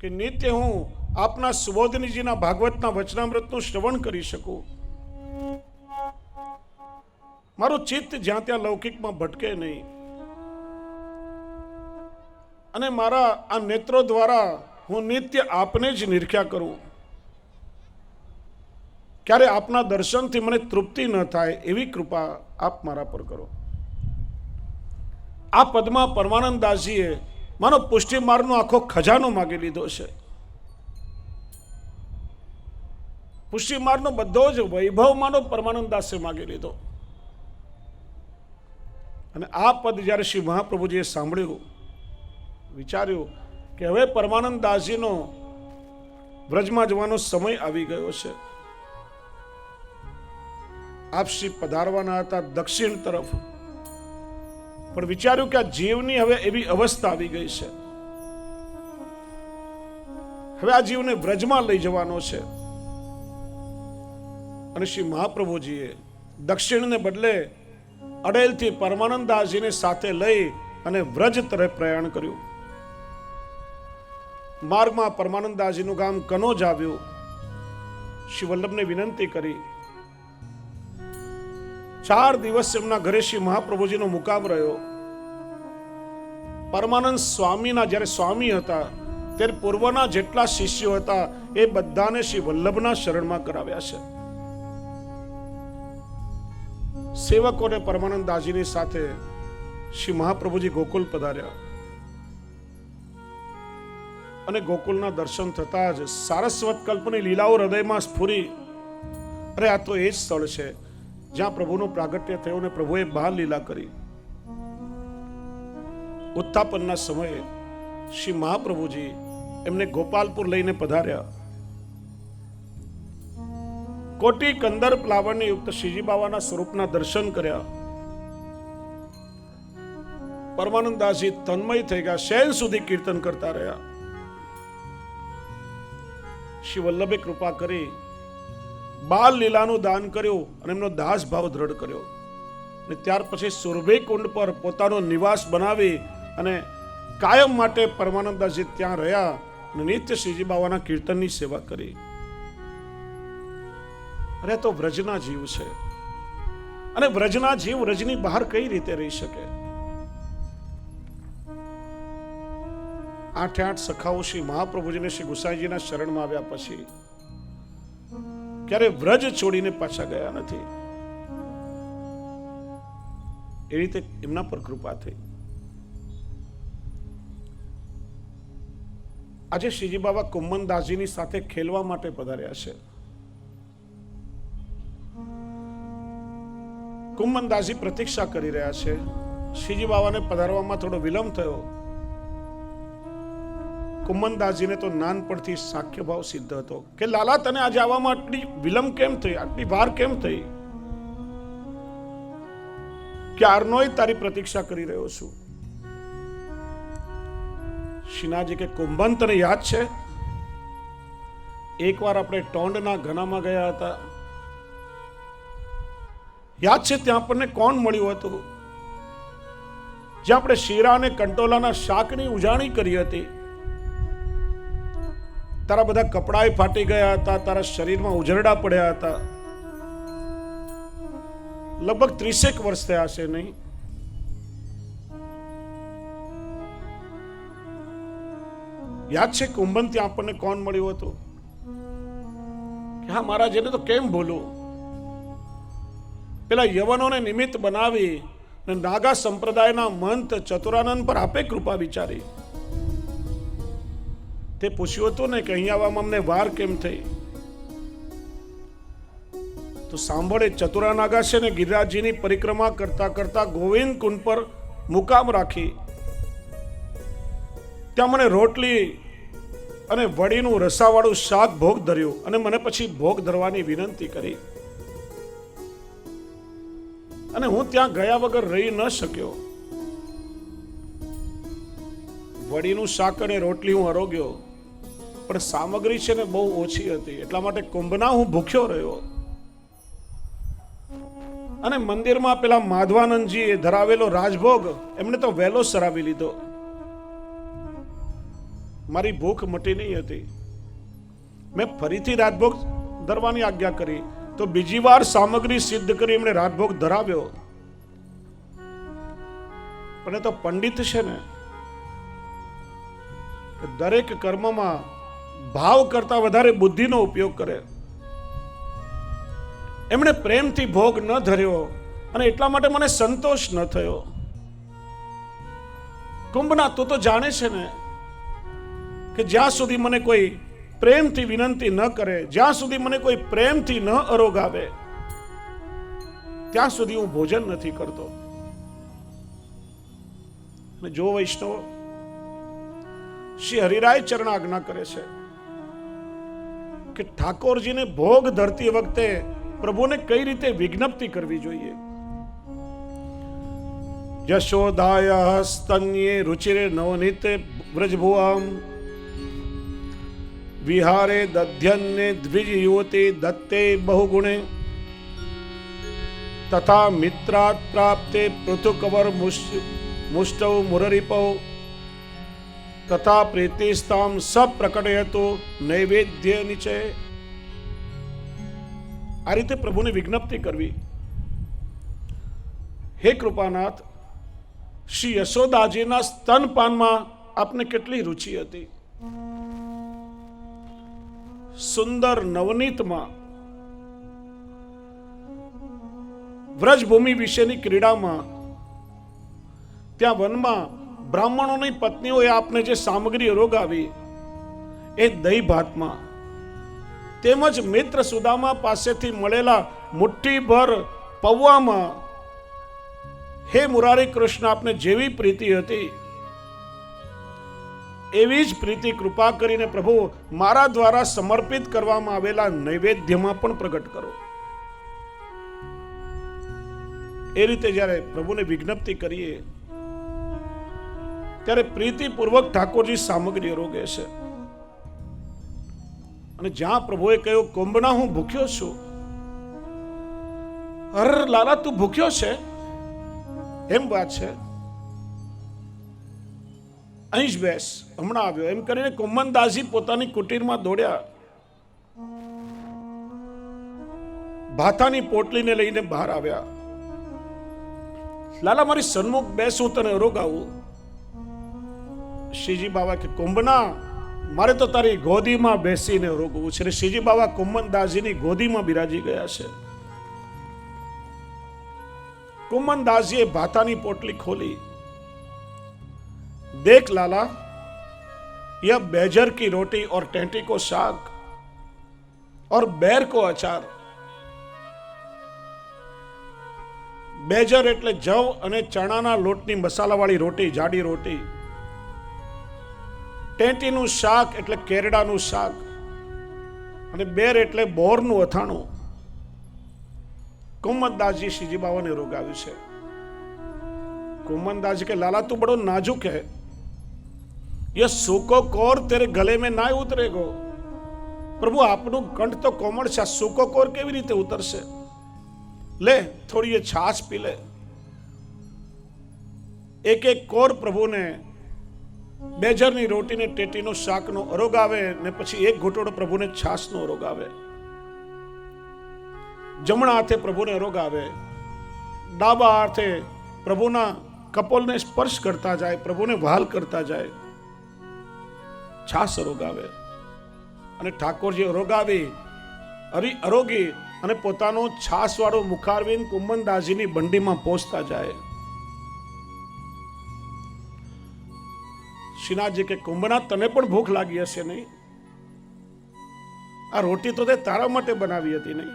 કે નિત્ય હું આપના સુબોધનીજીના ભાગવતના વચનામૃતનું શ્રવણ કરી શકું, મારું ચિત્ત જ્યાં ત્યાં લૌકિકમાં ભટકે નહીં, અને મારા આ નેત્રો દ્વારા હું નિત્ય આપને જ નિરખ્યા કરું. ક્યારે આપના દર્શનથી મને તૃપ્તિ ન થાય એવી કૃપા આપ મારા પર કરો. આ પદમાં પરમાનંદ દાસજીએ માનો પુષ્ટિ માર્ગનો આખો ખજાનો માગી લીધો છે. પુષ્ટિ માર્ગનો બધો જ વૈભવ માનો પરમાનંદ દાસે માગી લીધો. અને આ પદ જ્યારે શ્રી મહાપ્રભુજીએ સાંભળ્યું, વિચાર્યું કે હવે પરમાનંદ દાસજીનો વ્રજમાં જવાનો સમય આવી ગયો છે. આપ શ્રી પધારવાના હતા દક્ષિણ તરફ, પણ વિચાર્યું કે આ જીવની હવે એવી અવસ્થા આવી ગઈ છે, હવે આ જીવને વ્રજમાં લઈ જવાનો છે. અને શ્રી મહાપ્રભુજીએ દક્ષિણને બદલે અડેલથી પરમાનંદ દાસજીને સાથે લઈ અને વ્રજ તરફ પ્રયાણ કર્યું. માર્ગમાં પરમાનંદ દાસજીનું ગામ કનોજ આવ્યું. શ્રી વલ્લભને વિનંતી કરી. 4 દિવસ એમના ઘરે શ્રી મહાપ્રભુજીનો મુકામ રહ્યો. પરમાનંદ સ્વામીના જ્યારે સ્વામી હતા ત્યારે પૂર્વના જેટલા શિષ્યો હતા એ બધાને શ્રી વલ્લભના શરણમાં કરાવ્યા છે. સેવકોને પરમાનંદ દાસજીની સાથે શ્રી મહાપ્રભુજી ગોકુલ પધાર્યા. અને ગોકુલના દર્શન થતા જ સારસ્વત કલ્પની લીલાઓ હૃદયમાં સ્ફુરી. અરે આ તો એ જ સ્થળ છે જ્યાં પ્રભુનું પ્રાગટ્ય થયું અને પ્રભુએ બાલ લીલા કરી. ઉત્થાપનના સમયે શ્રી મહાપ્રભુજી એમને ગોપાલપુર લઈને પધાર્યા. કોટી કંદર્પ લાવણ્ય યુક્ત શ્રીજી બાવાના સ્વરૂપના દર્શન કર્યા. પરમાનંદ દાસજી તન્મય થઈ ગયા, શેન સુધી કીર્તન કરતા રહ્યા. શ્રી વલ્લભે કૃપા કરી બાલ લીલાનું દાન કર્યું અને એમનો દાસ ભાવ દ્રઢ કર્યો. અને ત્યાર પછી સુરભી કુંડ પર પોતાનો નિવાસ બનાવી અને કાયમ માટે પરમાનંદ દાસજી ત્યાં રહ્યા અને નિત્ય શ્રીજી બાવાના કીર્તનની સેવા કરી. અરે તો વ્રજના જીવ છે, અને વ્રજના જીવ વ્રજની બહાર કઈ રીતે રહી શકે? 8 સખાઓ શ્રી મહાપ્રભુજીને શ્રી ગુસાઈજીના શરણમાં આવ્યા પછી ક્યારે વ્રજ છોડીને પાછા ગયા નથી. એ રીતે એમના પર કૃપા થઈ. આજે શ્રીજી બાબા કુમ્મનદાસજીની સાથે ખેલવા માટે પધાર્યા છે. કુમ્મનદાસજી પ્રતીક્ષા કરી રહ્યા છે. શ્રીજી બાબાને પધારવામાં થોડો વિલંબ થયો. કુમ્મનદાસજીને તો નાનપણથી સાખ્ય ભાવ સિદ્ધ હતો કે લાલા તને આજે આવવામાં આટલી વિલંબ કેમ થઈ, આટલી વાર કેમ થઈ? ક્યારનોય તારી પ્રતીક્ષા કરી રહ્યો છું. શ્રીનાથજી કે કુંભન તને યાદ છે? એકવાર આપણે ટોંડના ઘનામાં ગયા હતા, યાદ છે? ત્યાં આપણને કોણ મળ્યું હતું? જ્યાં આપણે શીરા અને કંટોલાના શાકની ઉજાણી કરી હતી. તારા બધા કપડાય ફાટી ગયા હતા, તારા શરીરમાં ઉજરડા પડ્યા હતા. લગભગ 30 વર્ષ થયા હશે, નહીં? યાદ છે કુંભન ત્યાં આપણને કોણ મળ્યું હતું? કે હા મહારાજ, એને તો કેમ ભૂલું? પેલા યવનોને નિમિત્ત બનાવી અને નાગા સંપ્રદાયના મંત ચતુરાનંદ પર આપે કૃપા વિચારી. તે પૂછ્યું હતું ને કે અહીંયા આવવામાં અમને વાર કેમ થઈ? તો સાંભળે, ચતુરાનાગા છે ને ગિરિરાજજીની પરિક્રમા કરતા કરતા ગોવિંદ કુંડ પર મુકામ રાખી. ત્યાં મને રોટલી અને વડીનું રસાવાળું શાક ભોગ ધર્યું અને મને પછી ભોગ ધરવાની વિનંતી કરી. અને હું ત્યાં ગયા વગર રહી ન શક્યો. વડીનું શાક અને રોટલી હું આરોગ્યો, પણ સામગ્રી છે ને બહુ ઓછી હતી, એટલા માટે કુંભના હું ભૂખ્યો રહ્યો. અને મંદિરમાં પેલા માધવાનંદજી ધરાવેલો રાજભોગ એમને તો વહેલો સરાવી લીધો. મારી ભૂખ મટી નહીં હતી. મેં ફરીથી રાજભોગ ધરવાની આજ્ઞા કરી તો બીજી વાર સામગ્રી સિદ્ધ કરી એમણે રાજભોગ ધરાવ્યો. પણ એ તો પંડિત છે ને, દરેક કર્મમાં ભાવ કરતા વધારે બુદ્ધિનો ઉપયોગ કરે. એમણે પ્રેમથી ભોગ ન ધર્યો અને એટલા માટે મને સંતોષ ન થયો. કુંભના તું તો જાણે છે ને કે જ્યાં સુધી મને કોઈ પ્રેમથી વિનંતી ન કરે, જ્યાં સુધી મને કોઈ પ્રેમથી ન અરોગાવે, ત્યાં સુધી હું ભોજન નથી કરતો. જો વૈષ્ણવ, શ્રી હરિરાય ચરણ આજ્ઞા કરે છે કે ઠાકોરજીને ભોગ ધરતી વખતે પ્રભુને કઈ રીતે વિજ્ઞપ્તિ કરવી જોઈએ. યશોદાય સ્તન્યે રુચિરે નવનીતે વ્રજભુવામ વિહારે દધ્યન્ને દ્વિજ યુવતી દત્તે બહુગુણે તથા મિત્રાત પ્રાપ્તે પૃથુકવર મુષ્ટવ મુરરીપૌ તથા પ્રીતિસ્તામ સપ્રકટયતો નૈવેદ્ય નીચે. આ રીતે પ્રભુને વિજ્ઞપ્તિ કરવી. હે કૃપાનાથ, શ્રી યશોદાજીના સ્તનપાનમાં આપને કેટલી રુચિ હતી. સુંદર નવનીતમાં, વ્રજભૂમિ વિશેની ક્રીડામાં, ત્યાં વનમાં બ્રાહ્મણોની પત્નીઓએ આપને જે સામગ્રી રોગાવી એ દહીં ભાતમાં, તેમજ મિત્ર સુદામા પાસેથી મળેલા મુઠ્ઠીભર પૌવામાં, હે મુરારી કૃષ્ણ, આપને જેવી પ્રીતિ હતી એવી જ પ્રીતિ કૃપા કરીને પ્રભુ મારા દ્વારા સમર્પિત કરવામાં આવેલા નૈવેદ્યમાં પણ પ્રગટ કરો. એ રીતે જ્યારે પ્રભુને વિજ્ઞપ્તિ કરીએ ત્યારે પ્રીતિપૂર્વક ઠાકોરજી સામગ્રી રોગે છે. અને જ્યાં પ્રભુએ કહ્યું કુંભના હું ભૂખ્યો છું, અર લાલા તું ભૂખ્યો છે એમ વાત છે, અહીં જ બેસ, હમણાં આવ્યો એમ કરીને કુંભનદાસજી પોતાની કુટીરમાં દોડ્યા. ભાતાની પોટલીને લઈને બહાર આવ્યા. લાલા મારી સન્મુખ બેસ, હું તને રોગાવું. શ્રીજી બાબા કે કુંભના મારે તો તારી ગોદીમાં બેસીને રોગવું છે. શ્રીજી બાબા કુંભનદાસજીની ગોદીમાં બિરાજી ગયા છે. કુંભનદાસજીએ ભાતાની પોટલી ખોલી. देख लाला, यह बेजर की रोटी और टेंटी को साग और बैर को अचार. બેજર એટલે જવ અને ચણાના લોટની મસાલાવાળી રોટી, જાડી રોટી. ટેંટીનું શાક એટલે કેરડાનું શાક, અને બેર એટલે બોરનું અથાણું. કુંભનદાસજી શ્રીજી બાબાને રોગાવ્યું છે. કુંભનદાસજી કે લાલા તું બડો नाजुक है, यह सूको कोर तेरे गले में ना उतरेगो. प्रभु आपનું કંઠ તો કોમળ છે, સૂકો કોર કેવી રીતે ઉતરશે? લે થોડી એ છાશ પી લે. એક એક કોર પ્રભુને બેજરની રોટીને ટેટીનો શાકનો અરોગ આવે ને પછી એક ઘૂંટડો પ્રભુને છાશનો અરોગ આવે. જમણા હાથે પ્રભુને અરોગ આવે, ડાબા હાથે પ્રભુના કપોલને સ્પર્શ કરતા જાય, પ્રભુને વહાલ કરતા જાય. છાસ અરોગાવે અને ઠાકોરજી અરોગાવી અરોગી અને પોતાનો છાસ વાળો મુખારવીન કુંભનદાસજીની બંડીમાં પહોંચતા જાય. શ્રીનાથજી કે કુંભનાથ તને પણ ભૂખ લાગી હશે નહીં? આ રોટી તો તે તારા માટે બનાવી હતી નહીં?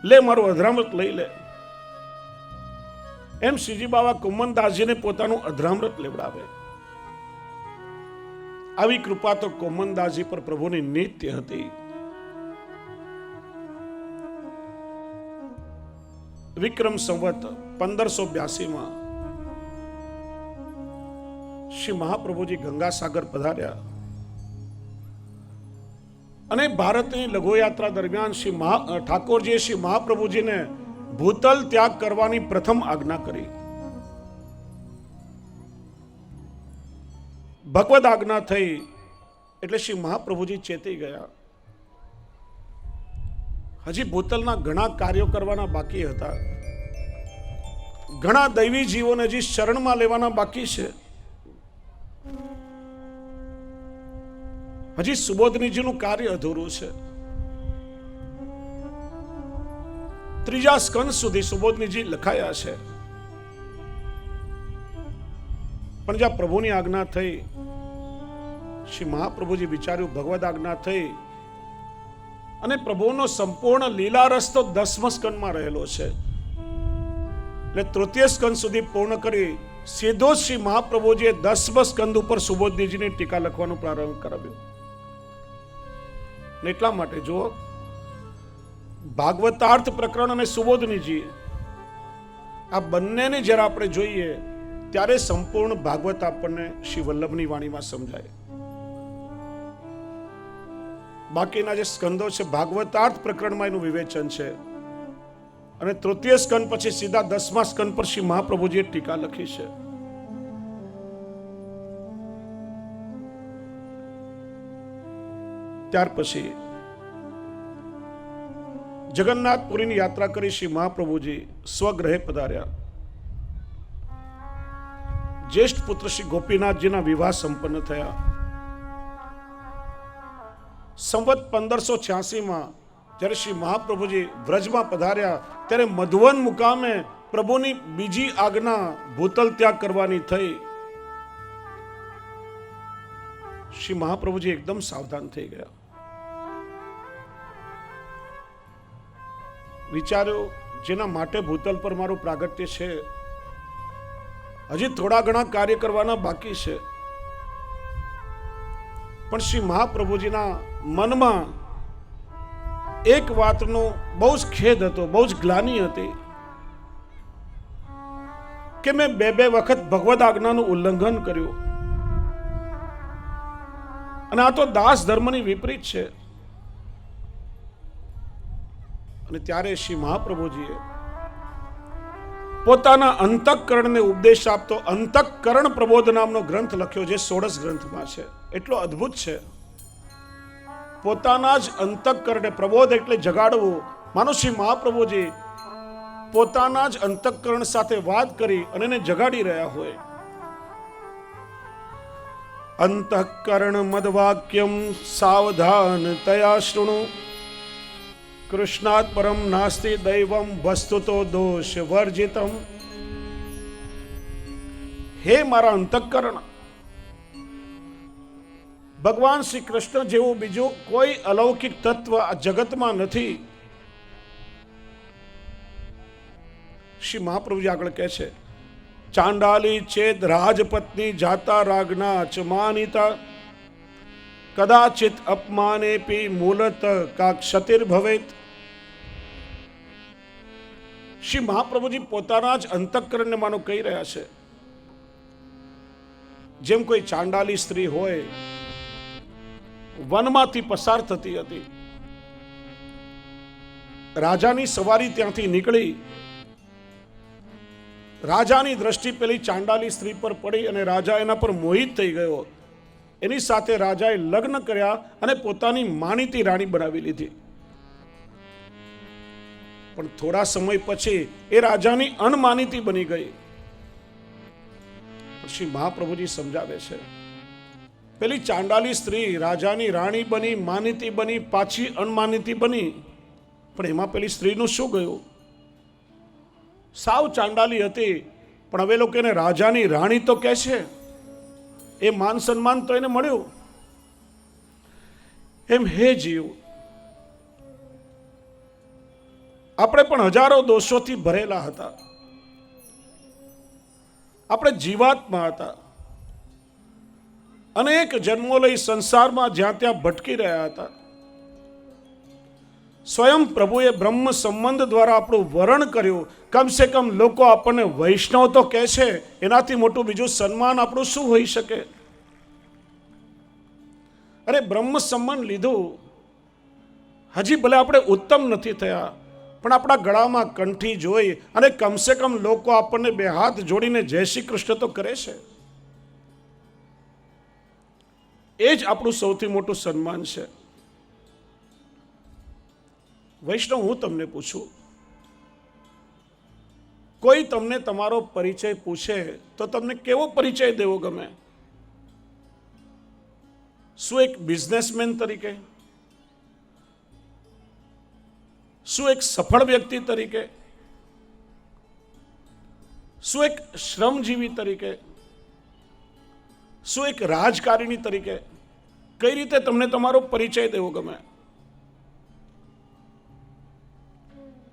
લે મારું અધરામૃત લઈ લે. એમ શ્રીજી બાબા કુંભનદાસજીને પોતાનું અધરામૃત લેવડાવે. આવી કૃપા તો કુંભનદાસજી પર પ્રભુની નિત્ય હતી. વિક્રમ સંવત 1582 શ્રી મહાપ્રભુજી ગંગાસાગર પધાર્યા અને ભારતની લઘુયાત્રા દરમિયાન ઠાકોરજીએ શ્રી મહાપ્રભુજીને ભૂતલ ત્યાગ કરવાની પ્રથમ આજ્ઞા કરી. ભગવદ આજ્ઞા થઈ એટલે શ્રી મહાપ્રભુજી ચેતી ગયા. હજી ભૂતલના ઘણા કાર્યો કરવાના બાકી હતા, ઘણા દૈવી જીવોને હજી શરણમાં લેવાના બાકી છે. હજી સુબોધનીજીનું કાર્ય અધૂરું છે. ત્રીજા સ્કંદ સુધી સુબોધનીજી લખાયા છે. પણ જ્યાં પ્રભુની આજ્ઞા થઈ, શ્રી મહાપ્રભુજી વિચાર્યું, ભગવદ આજ્ઞા થઈ અને પ્રભુનો સંપૂર્ણ લીલારસ તો 10મા સ્કંદમાં રહેલો છે, એટલે તૃતીય સ્કંદ સુધી પૂર્ણ કરી સીધો શ્રી મહાપ્રભુજીએ 10મા સ્કંદ ઉપર સુબોધનીજીની ટીકા લખવાનું પ્રારંભ કરાવ્યો. એટલા માટે જુઓ, ભાગવતાર્થ પ્રકરણ અને સુબોધનીજી આ બંનેને જ્યારે આપણે જોઈએ ત્યારે સંપૂર્ણ ભાગવત આપણને શ્રી વલ્લભની વાણીમાં સમજાય. બાકીના જે સ્કંદો છે ભાગવતાર્થ પ્રકરણમાં એનું વિવેચન છે, અને તૃતીય સ્કંદ પછી સીધા 10મા સ્કંદ પર શ્રી મહાપ્રભુજીએ ટીકા લખી છે. ત્યાર પછી જગન્નાથપુરીની યાત્રા કરી શ્રી મહાપ્રભુજી સ્વગૃહે પધાર્યા. જ્યેષ્ઠ પુત્ર શ્રી ગોપીનાથજીના વિવાહ સંપન્ન થયા. સંવત 1586માં જ્યારે શ્રી મહાપ્રભુજી વ્રજમાં પધાર્યા ત્યારે મધુવન મુકામે પ્રભુની બીજી આજ્ઞા ભૂતલ ત્યાગ કરવાની થઈ. શ્રી મહાપ્રભુજી એકદમ સાવધાન થઈ ગયા. વિચાર્યો, જેના માટે ભૂતલ પર મારું પ્રાગટ્ય છે, હજી થોડા ઘણા કાર્ય કરવાના બાકી છે. પણ શ્રી મહાપ્રભુજીના મનમાં એક વાતનો બહુ જ ખેદ હતો, બહુ જ ગ્લાનિ હતી કે મેં બે વખત ભગવદ આજ્ઞાનું ઉલ્લંઘન કર્યું, અને આ તો દાસ ધર્મની વિપરીત છે. અને ત્યારે શ્રી મહાપ્રભુજીએ પોતાના અંતઃકરણને ઉપદેશ આપતો અંતઃકરણ પ્રબોધ નામનો ગ્રંથ લખ્યો, જે 16 ગ્રંથમાં છે. એટલો અદ્ભુત છે. પોતાના જ અંતઃકરણને, પ્રબોધ એટલે જગાડવું, માનો શ્રી મહાપ્રભુજી પોતાના જ અંતઃકરણ સાથે વાત કરી અને એને જગાડી રહ્યા હોય. અંતઃકરણ મદવાક્યમ સાવધાન તયા શૃણુ, કૃષ્ણાત પરમ નાસ્તિ દૈવમ વસ્તુતો દોષ વર્જિતમ. હે મારા અંતઃકરણ, ભગવાન શ્રી કૃષ્ણ જેવું બીજું કોઈ અલૌકિક તત્વ આ જગતમાં નથી. શ્રી મહાપ્રભુજી આગળ કહે છે, ચાંડાલી ચેદ રાજપત્ની જાતા રાગના ચ માનિતા, કદાચિત અપમાનેપી મૂલત કા ક્ષતિર ભવેત. શ્રી મહાપ્રભુજી પોતાના જ અંતઃકરણને માનો કહી રહ્યા છે. જેમ કોઈ ચાંડાલી સ્ત્રી હોય, વનમાંથી પસાર થતી હતી, રાજાની સવારી ત્યાંથી નીકળી, રાજાની દ્રષ્ટિ પેલી ચાંડાલી સ્ત્રી પર પડી અને રાજા એના પર મોહિત થઈ ગયો. એની સાથે રાજાએ લગ્ન કર્યા અને પોતાની માનીતી રાણી બનાવી લીધી. પણ થોડા સમય પછી એ રાજાની અનમાનીતી બની ગઈ. શ્રી મહાપ્રભુજી સમજાવે છે, પેલી ચાંડાલી સ્ત્રી રાજાની રાણી બની, માનીતી બની, પાછી અનમાનીતી બની, પણ એમાં પેલી સ્ત્રીનું શું ગયું? સાવ ચાંડાલી હતી, પણ હવે લોકો એને રાજાની રાણી તો કહે છે. એ માન સન્માન તો એને મળ્યું. એમ હે જીવ, આપણે પણ હજારો દોષોથી ભરેલા હતા. આપણે જીવાત્મા હતા, અનેક જન્મો લઈ સંસારમાં જ્યાં ત્યાં ભટકી રહ્યા હતા. સ્વયં પ્રભુએ બ્રહ્મ સંબંધ દ્વારા આપણું વરણ કર્યું. કમસે કમ લોકો આપણને વૈષ્ણવ તો કહે છે, એનાથી મોટું બીજું સન્માન આપણું શું હોઈ શકે? અરે બ્રહ્મ સંબંધ લીધું, હજી ભલે આપણે ઉત્તમ નથી થયા, પણ આપણા ગળામાં કંઠી જોઈ અને કમસે કમ લોકો આપણને બે હાથ જોડીને જય શ્રી કૃષ્ણ તો કરે છે. એ જ આપણું સૌથી મોટું સન્માન છે. વૈષ્ણવ, હું તમને પૂછું, કોઈ તમને તમારો પરિચય પૂછે તો તમને કેવો પરિચય દેવો ગમે? શું એક બિઝનેસમેન તરીકે? શું એક સફળ વ્યક્તિ તરીકે? શું એક શ્રમજીવી તરીકે? શું એક રાજકારણી તરીકે? કઈ રીતે તમને તમારો પરિચય દેવો ગમે?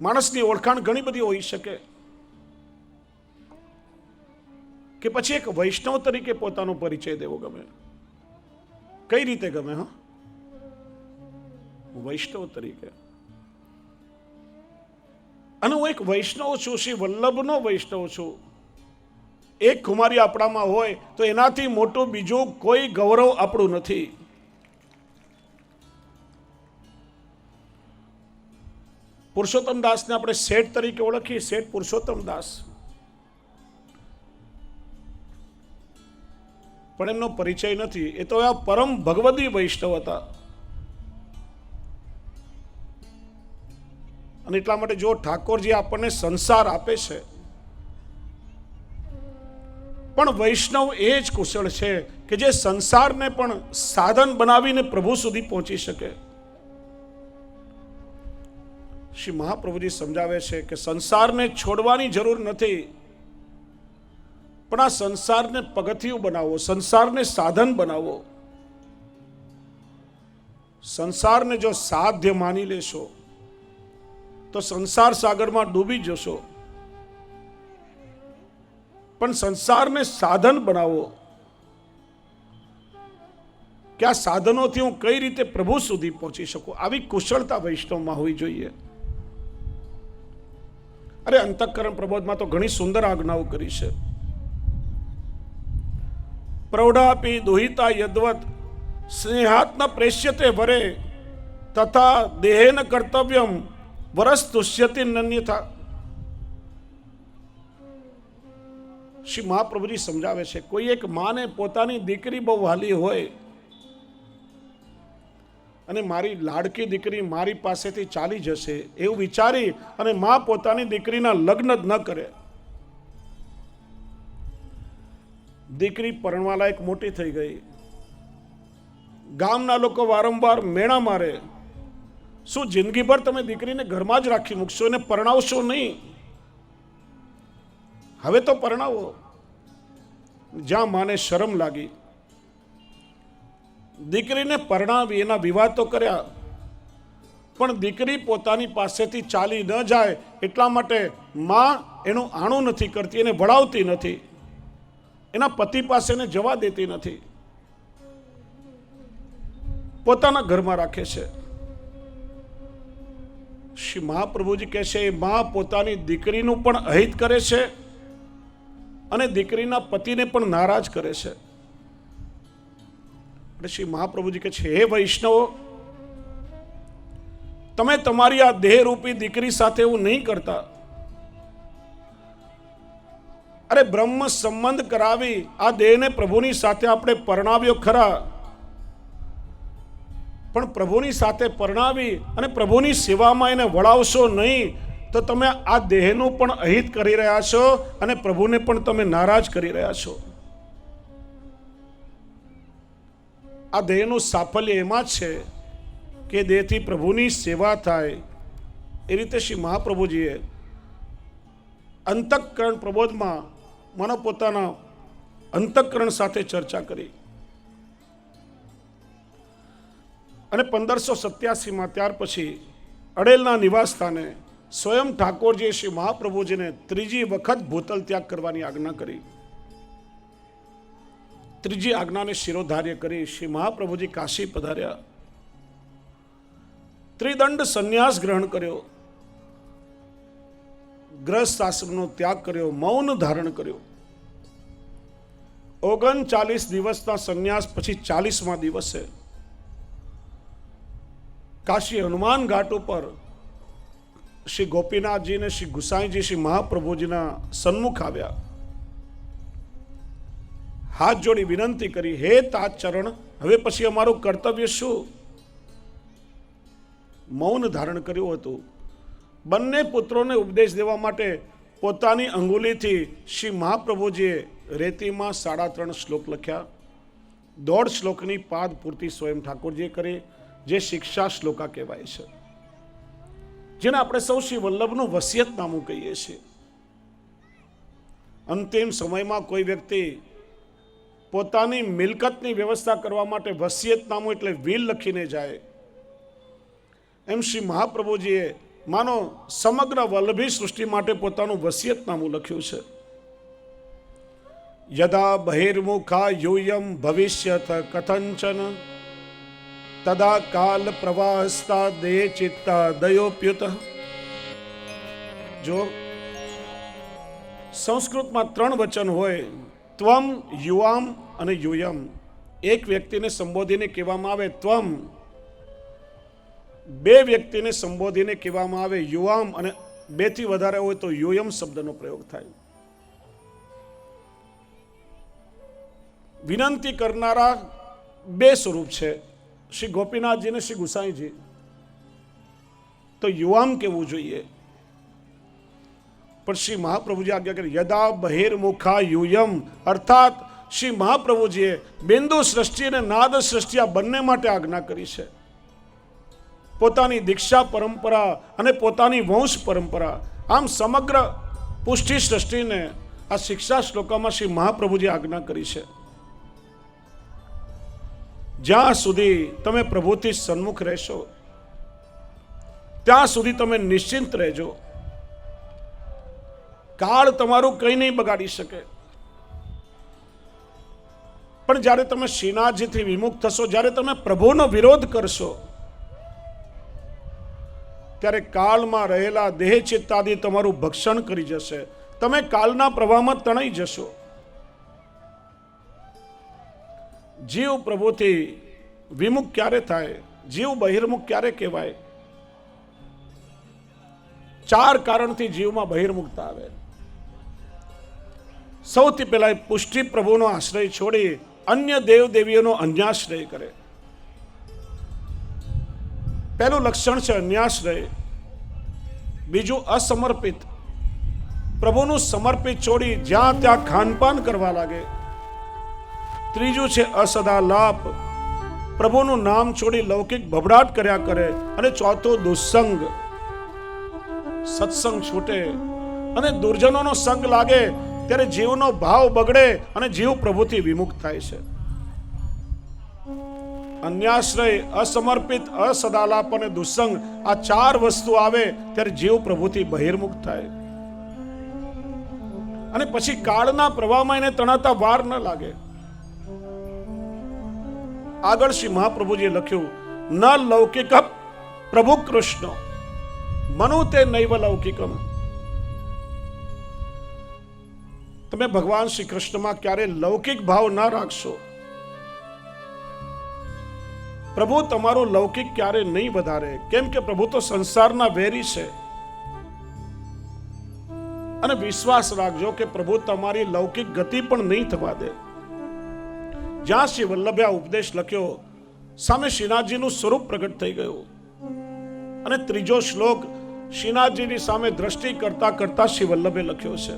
માણસની ઓળખાણ ઘણી બધી હોઈ શકે, કે પછી એક વૈષ્ણવ તરીકે પોતાનો પરિચય દેવો ગમે. કઈ રીતે ગમે? વૈષ્ણવ તરીકે. અને હું એક વૈષ્ણવ છું, શ્રી વલ્લભનો વૈષ્ણવ છું. એક ખુમારી આપણામાં હોય તો એનાથી મોટું બીજું કોઈ ગૌરવ આપણું નથી. પુરુષોત્તમ દાસને આપણે શેઠ તરીકે ઓળખીએ, શેઠ પુરુષોત્તમ દાસ, પણ એમનો પરિચય નથી. એ તો આ પરમ ભગવદી વૈષ્ણવ હતા. અને એટલા માટે જો ઠાકોરજી આપણને સંસાર આપે છે, પણ વૈષ્ણવ એ જ કુશળ છે કે જે સંસારને પણ સાધન બનાવીને પ્રભુ સુધી પહોંચી શકે. શ્રી મહાપ્રભુજી સમજાવે છે કે સંસારને છોડવાની જરૂર નથી, પણ આ સંસારને પગથિયું બનાવો, સંસારને સાધન બનાવો. સંસારને જો સાધ્ય માની લેશો તો સંસાર સાગરમાં ડૂબી જશો, પણ સંસારને સાધન બનાવો કે આ સાધનોથી હું કઈ રીતે પ્રભુ સુધી પહોંચી શકું. આવી કુશળતા વૈષ્ણવમાં હોવી જોઈએ. અરે અંતઃકરણ પ્રબોધમાં તો ઘણી સુંદર આજ્ઞાઓ કરી છે. પ્રૌઢાપી દુહિતા યદ્વત સ્નેહાત્મ પ્રેષ્યતે વરે તથા દેહેન કર્તવ્યમ વરસ તુષ્યતિ નન્યથા. શ્રી મહાપ્રભુજી સમજાવે છે, કોઈ એક માને પોતાની દીકરી બહુ વહાલી હોય અને મારી લાડકી દીકરી મારી પાસેથી ચાલી જશે એવું વિચારી અને મા પોતાની દીકરીના લગ્ન જ ન કરે. દીકરી પરણવા લાયક મોટી થઈ ગઈ, ગામના લોકો વારંવાર મેણા મારે. શું જિંદગીભર તમે દીકરીને ઘરમાં જ રાખી મૂકશો, એને પરણાવશો નહીં? હવે તો પરણાવો. જ્યાં માને શરમ લાગી, દીકરીને પરણાવી, એના વિવાહ તો કર્યા, પણ દીકરી પોતાની પાસેથી ચાલી ન જાય એટલા માટે માં એનું આણું નથી કરતી, એને વળાવતી નથી, એના પતિ પાસે એને જવા દેતી નથી, પોતાના ઘરમાં રાખે છે. શ્રી મહાપ્રભુજી કહે છે, એ માં પોતાની દીકરીનું પણ અહિત કરે છે અને દીકરીના પતિને પણ નારાજ કરે છે. એટલે શ્રી મહાપ્રભુજી કહે છે, હે વૈષ્ણવો, તમે તમારી આ દેહરૂપી દીકરી સાથે એવું નહીં કરતા. અરે બ્રહ્મ સંબંધ કરાવી આ દેહને પ્રભુની સાથે આપણે પરણાવ્યો ખરા, પણ પ્રભુની સાથે પરણાવી અને પ્રભુની સેવામાં એને વળાવશો નહીં તો તમે આ દેહનું પણ અહિત કરી રહ્યા છો અને પ્રભુને પણ તમે નારાજ કરી રહ્યા છો. આ દેહનું સાફલ્ય એમાં જ છે કે દેહથી પ્રભુની સેવા થાય. એ રીતે શ્રી મહાપ્રભુજીએ અંતઃકરણ પ્રબોધમાં મને પોતાના અંતઃકરણ સાથે ચર્ચા કરી. અને 1587માં ત્યાર પછી અડેલના નિવાસ સ્થાને સ્વયં ઠાકોરજીએ શ્રી મહાપ્રભુજીને ત્રીજી વખત ભૂતલ ત્યાગ કરવાની આજ્ઞા કરી. ત્રીજી આજ્ઞાને શિરોધાર્ય કરી શ્રી મહાપ્રભુજી કાશી પધાર્યા. ત્રિદંડ સંન્યાસ ગ્રહણ કર્યો, ગ્રસ્ત આશ્રમનો ત્યાગ કર્યો, મૌન ધારણ કર્યો. 39 દિવસના સંન્યાસ પછી 40મા દિવસે કાશી હનુમાન ઘાટ ઉપર શ્રી ગોપીનાથજી ને શ્રી ગુસાઈજી શ્રી મહાપ્રભુજીના સન્મુખ આવ્યા. હાથ જોડી વિનંતી કરી, હે તાજ ચરણ હવે પછી અમારું કર્તવ્ય શું? મૌન ધારણ કર્યું હતું. બંને પુત્રોને ઉપદેશ દેવા માટે પોતાની અંગુલીથી શ્રી મહાપ્રભુજીએ રેતીમાં 3.5 શ્લોક લખ્યા. 1.5 શ્લોકની પાદ પૂર્તિ સ્વયં ઠાકોરજીએ કરી, જે શિક્ષા શ્લોકા કહેવાય છે, જેને આપણે સૌ શ્રી વલ્લભનું વસિયતનામું કહીએ છીએ. અંતિમ સમયમાં કોઈ વ્યક્તિ પોતાની મિલકતની વ્યવસ્થા કરવા માટે વસિયતનામું એટલે વિલ લખીને જાય, એમ શ્રી મહાપ્રભુજીએ માનો સમગ્ર વલ્લભી સૃષ્ટિ માટે પોતાનું વસિયતનામું લખ્યું છે. યદા બહિર્મુખા યુયમ ભવિષ્યત કથંચન તદા કાલ પ્રવાસતા દે ચિત્તા દયોપ્યુત. જો સંસ્કૃતમાં 3 વચન હોય, ત્વમ, યુવામ અને યુયમ. એક વ્યક્તિને સંબોધીને કહેવામાં આવે ત્વમ, 2 વ્યક્તિને સંબોધીને કહેવામાં આવે યુવામ, અને 2 થી વધારે હોય તો યુયમ શબ્દનો પ્રયોગ થાય. વિનંતી કરનારા 2 સ્વરૂપ છે, શ્રી ગોપીનાથજી અને શ્રી ગુસાઈજી. તો યુવામ કહેવું જોઈએ, પણ શ્રી મહાપ્રભુજી આજ્ઞા કરી યદા બહિર્મુખા યુયમ, અર્થાત શ્રી મહાપ્રભુજીએ બિંદુ સૃષ્ટિ અને નાદ સૃષ્ટિ આ બંને માટે આજ્ઞા કરી છે. પોતાની દીક્ષા પરંપરા અને પોતાની વંશ પરંપરા, આમ સમગ્ર પુષ્ટિ સૃષ્ટિને આ શિક્ષા શ્લોકામાં શ્રી મહાપ્રભુજી આજ્ઞા કરી છે. જ્યાં સુધી તમે પ્રભુથી સન્મુખ રહેશો ત્યાં સુધી તમે નિશ્ચિંત રહેજો. કાળ તમારું કંઈ નહીં બગાડી શકે. પણ જ્યારે તમે શ્રીનાથજીથી વિમુખ થશો, જ્યારે તમે પ્રભુનો વિરોધ કરશો, ત્યારે કાળમાં રહેલા દેહ ચિત્તાદિ તમારું ભક્ષણ કરી જશે. તમે કાળના પ્રવાહમાં તણાઈ જશો. જીવ પ્રભુથી વિમુખ ક્યારે થાય, જીવ બહિર્મુખ ક્યારે કહેવાય? 4 કારણથી જીવમાં બહિર્મુખતા આવે. સૌથી પહેલા પુષ્ટિ પ્રભુનો આશ્રય છોડી અન્ય દેવ દેવીઓનો અન્યાશ્રય કરે. પહેલું લક્ષણ છે અન્યાશ્રય. બીજું અસમર્પિત, પ્રભુનું સમર્પિત છોડી જ્યાં ત્યાં ખાનપાન કરવા લાગે. ત્રીજું છે અસદાલાપ, પ્રભુનું નામ છોડી લૌકિક ભબડાટ કર્યા કરે. અને ચોથું દુસ્સંગ, સત્સંગ છૂટે અને દુર્જનોનો સંગ લાગે ત્યારે જીવનો ભાવ બગડે અને જીવ પ્રભુથી વિમુખ થાય છે. અન્યાશ્રય, અસમર્પિત, અસદાલાપ અને દુસ્સંગ, આ 4 વસ્તુ આવે ત્યારે જીવ પ્રભુથી બહિર્મુખ થાય. અને પછી કાળના પ્રવાહમાં એને તણાતા વાર ન લાગે. આગળ શ્રી મહાપ્રભુજીએ લખ્યું, ન લૌકિક પ્રભુ કૃષ્ણ મનુ તે નૈવ લૌકિકમ. તમે ભગવાન શ્રી કૃષ્ણમાં ક્યારે લૌકિક ભાવ ના રાખશો. પ્રભુ તમારું લૌકિક ક્યારે નહીં વધારે, કેમ કે પ્રભુ તો સંસારના વેરી છે. અને વિશ્વાસ રાખજો કે પ્રભુ તમારી લૌકિક ગતિ પણ નહીં થવા દે. જ્યાં શ્રી વલ્લભે આ ઉપદેશ લખ્યો, સામે શ્રીનાથજીનું સ્વરૂપ પ્રગટ થઈ ગયું. અને 3જો શ્લોક શ્રીનાથજીની સામે દ્રષ્ટિ કરતા કરતા શ્રી વલ્લભે લખ્યો છે,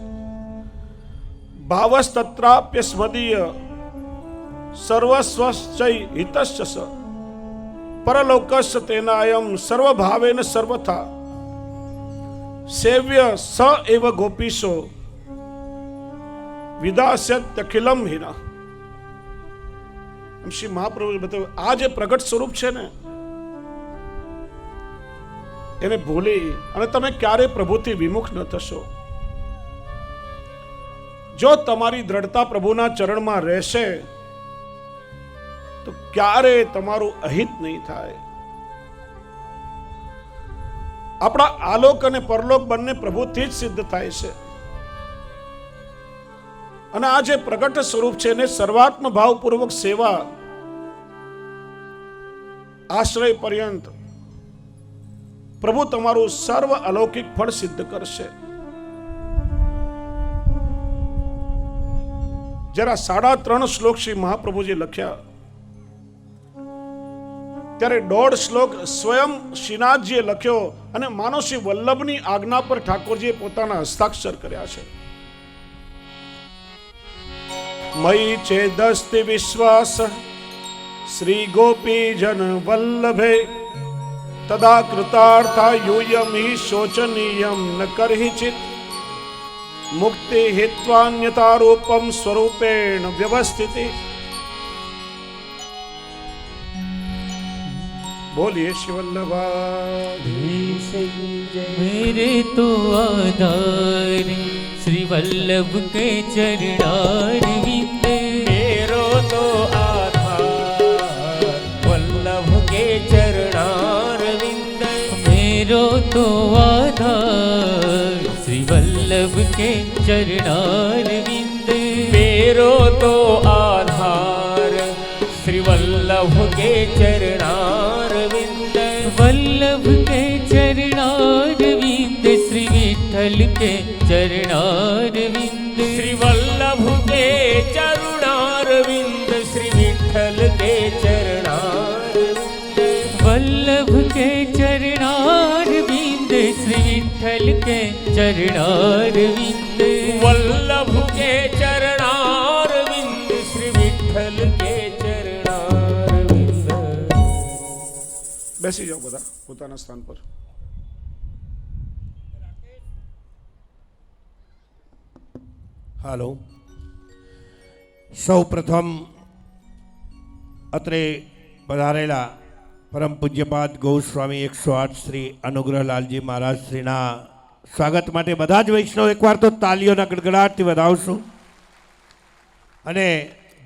ભાવસ્તત્રાપ્ય સ્મદીય સર્વસ્વશ્ચૈ હિતશ્ચ પરલોકસ્ય તેનાયમ સર્વભાવેન સર્વથા સેવ્ય સ એવ ગોપીશો વિદાસ્યત્યખિલમ હિના. શ્રી મહાપ્રભુએ બતાવ્યું, આ જે પ્રગટ સ્વરૂપ છે ને, એને ભૂલી અને તમે ક્યારે પ્રભુથી વિમુખ ન થશો. જો તમારી દ્રઢતા પ્રભુના ચરણમાં રહેશે તો ક્યારે તમારું અહિત નહીં થાય. આપણા આલોક અને પરલોક બંને પ્રભુથી જ સિદ્ધ થાય છે. અને આ જે પ્રગટ સ્વરૂપ છે એને સર્વાત્મ ભાવપૂર્વક સેવા આશ્રય પર્યંત પ્રભુ તમારું સર્વ અલૌકિક ફળ સિદ્ધ કરશે. જરા 3.5 શ્લોક શ્રી મહાપ્રભુજી લખ્યા, ત્યારે 1.5 શ્લોક સ્વયં શ્રીનાથજીએ લખ્યો અને માનો શ્રી વલ્લભની આજ્ઞા પર ઠાકોરજીએ પોતાના હસ્તાક્ષર કર્યા છે. મયી ચેદસ્તિ વિશ્વાસ શ્રી ગોપી જન વલ્લભે તદા કૃતાર્થા યુયમિ શોચનીયમ ન કરહિચિત મુક્તિ હિત્વાન્યતારૂપમ સ્વરૂપેણ વ્યવસ્થિતિ. बोलिए श्री वल्लभाधीश मेरे तो आधार श्री वल्लभ के चरणार विंद. मेरो तो आधार वल्लभ के चरणार विंद. मेरो तो आधार श्री वल्लभ के चरणार विंद. मेरो तो आधार श्री वल्लभ के चरणार विंद. वल्लभ के चरणार विंद श्री विठ्ठल के चरणार विंद. श्री वल्लभ के चरणार विंद श्री विठ्ठल के चरणार विंद. वल्लभ के चरणार विंद श्री विठ्ठल के चरणार विंद. वल्लभ के चरणार विंद श्री विठ्ठल के चरणार विंद. બેસી જાઓ બધા પોતાના સ્થાન પર. હાલો. સૌ પ્રથમ અત્રે પધારેલા પરમ પૂજ્યપાદ ગૌસ્વામી 108 શ્રી અનુગ્રહલાલજી મહારાજ શ્રીના સ્વાગત માટે બધા જ વૈષ્ણવ એકવાર તો તાલીઓના ગડગડાટથી વધાવશું. અને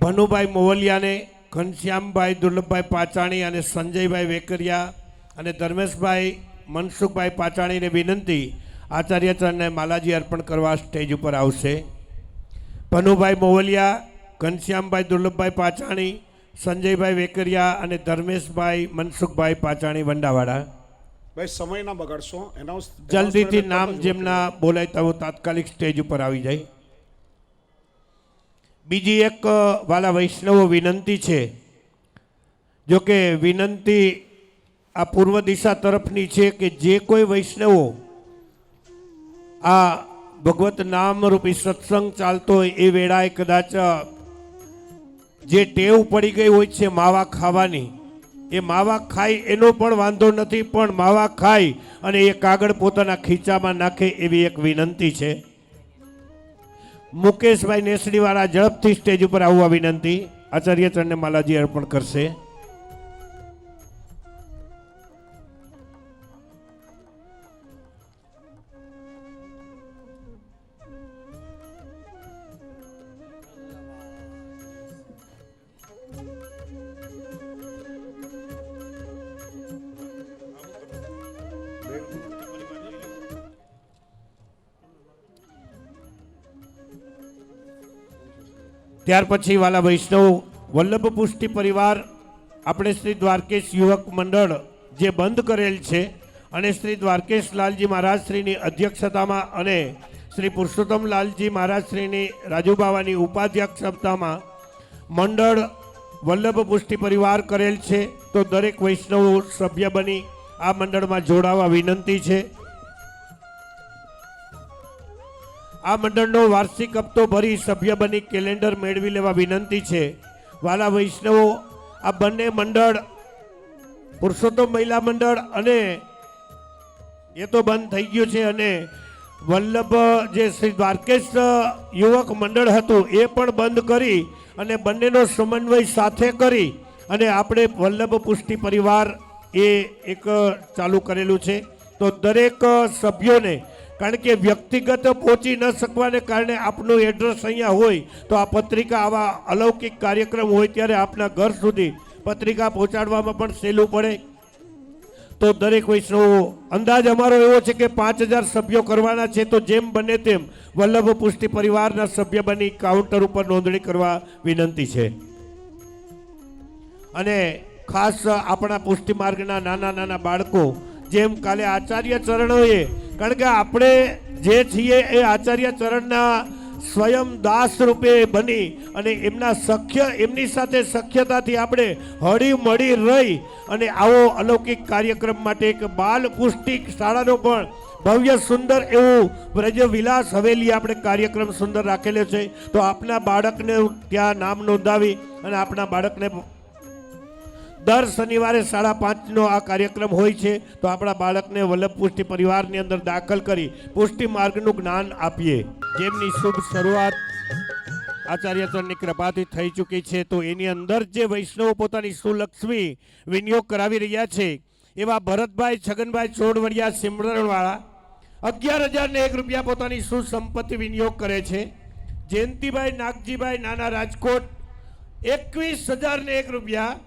ભનુભાઈ મોવલિયાને, ઘનશ્યામભાઈ દુર્લભભાઈ પાચાણી અને સંજયભાઈ વેકરિયા અને ધર્મેશભાઈ મનસુખભાઈ પાચાણીને વિનંતી આચાર્યચરણને માલાજી અર્પણ કરવા સ્ટેજ ઉપર આવશે. ભનુભાઈ મોવલિયા, ઘનશ્યામભાઈ દુર્લભભાઈ પાચાણી, સંજયભાઈ વેકરિયા અને ધર્મેશભાઈ મનસુખભાઈ પાચાણી વંડાવાડા. ભાઈ સમય ના બગાડશો. જલ્દીથી નામ જેમના બોલાય તેઓ તાત્કાલિક સ્ટેજ ઉપર આવી જાય. બીજી એક વાલા વૈષ્ણવો વિનંતી છે. જો કે વિનંતી આ પૂર્વ દિશા તરફની છે કે જે કોઈ વૈષ્ણવો આ ભગવત નામરૂપી સત્સંગ ચાલતો હોય એ વેળાએ કદાચ જે ટેવ પડી ગઈ હોય છે માવા ખાવાની, એ માવા ખાય એનો પણ વાંધો નથી, પણ માવા ખાય અને એ કાગળ પોતાના ખીચામાં નાખે એવી એક વિનંતી છે. મુકેશભાઈ નેસડીવાળા ઝડપથી સ્ટેજ ઉપર આવવા વિનંતી. આચાર્યચરણને માલાજી અર્પણ કરશે. ત્યાર પછી વાલા વૈષ્ણવ વલ્લભ પુષ્ટિ પરિવાર આપણે શ્રી દ્વારકેશ યુવક મંડળ જે બંધ કરેલ છે અને શ્રી દ્વારકેશ લાલજી મહારાજ શ્રીની અધ્યક્ષતામાં અને શ્રી પુરુષોત્તમ લાલજી મહારાજ શ્રીની રાજુબાવાની ઉપાધ્યક્ષતામાં મંડળ વલ્લભ પુષ્ટિ પરિવાર કરેલ છે. તો દરેક વૈષ્ણવો સભ્ય બની આ મંડળમાં જોડાવા વિનંતી છે. આ મંડળનો વાર્ષિક હપ્તો ભરી સભ્ય બની કેલેન્ડર મેળવી લેવા વિનંતી છે. વાલા વૈષ્ણવો, આ બંને મંડળ પુરુષોત્તમ મહિલા મંડળ અને એ તો બંધ થઈ ગયું છે, અને વલ્લભ જે શ્રી દ્વારકેશ યુવક મંડળ હતું એ પણ બંધ કરી અને બંનેનો સમન્વય સાથે કરી અને આપણે વલ્લભ પુષ્ટિ પરિવાર એ એક ચાલુ કરેલું છે. તો દરેક સભ્યોને, કારણ કે વ્યક્તિગત પહોંચી ન શકવાને કારણે આપનું એડ્રેસ અહીંયા હોય તો આ પત્રિકા આવા અલૌકિક કાર્યક્રમ હોય ત્યારે આપના ઘર સુધી પત્રિકા પહોંચાડવામાં પણ સહેલું પડે. તો દરેક વૈષ્ણવો, અંદાજ અમારો એવો છે કે 5000 સભ્યો કરવાના છે. તો જેમ બને તેમ વલ્લભ પુષ્ટિ પરિવારના સભ્ય બની કાઉન્ટર ઉપર નોંધણી કરવા વિનંતી છે. અને ખાસ આપણા પુષ્ટિ માર્ગના નાના નાના બાળકો, જેમ કાલે આચાર્ય ચરણોએ, કારણ કે આપણે જે છીએ એ આચાર્ય ચરણના સ્વયં દાસ રૂપે બની અને એમની સાથે સખ્યતાથી આપણે હળી મળી રહી અને આવો અલૌકિક કાર્યક્રમ માટે એક બાલ પુષ્ટિક શાળાનો પણ ભવ્ય સુંદર એવું વ્રજ વિલાસ હવેલી આપણે કાર્યક્રમ સુંદર રાખેલો છે. તો આપના બાળકને ત્યાં નામ નોંધાવી અને આપણા બાળકને દર શનિવારે 5:30નો આ કાર્યક્રમ હોય છે. તો આપણા બાળકને વલ્લભ પુષ્ટિ પરિવારની અંદર દાખલ કરી પુષ્ટિ માર્ગનું જ્ઞાન આપીએ. જેમની શુભ શરૂઆત આચાર્યચરણની કૃપાથી થઈ ચૂકી છે. તો એની અંદર જે વૈષ્ણવો પોતાની સુલક્ષ્મી વિનિયોગ કરાવી રહ્યા છે એવા ભરતભાઈ છગનભાઈ ચોડવડિયા સિમરણવાળા 11,001 રૂપિયા પોતાની સુસંપત્તિ વિનિયોગ કરે છે. જયંતિભાઈ નાગજીભાઈ નાના રાજકોટ 21,001 રૂપિયા.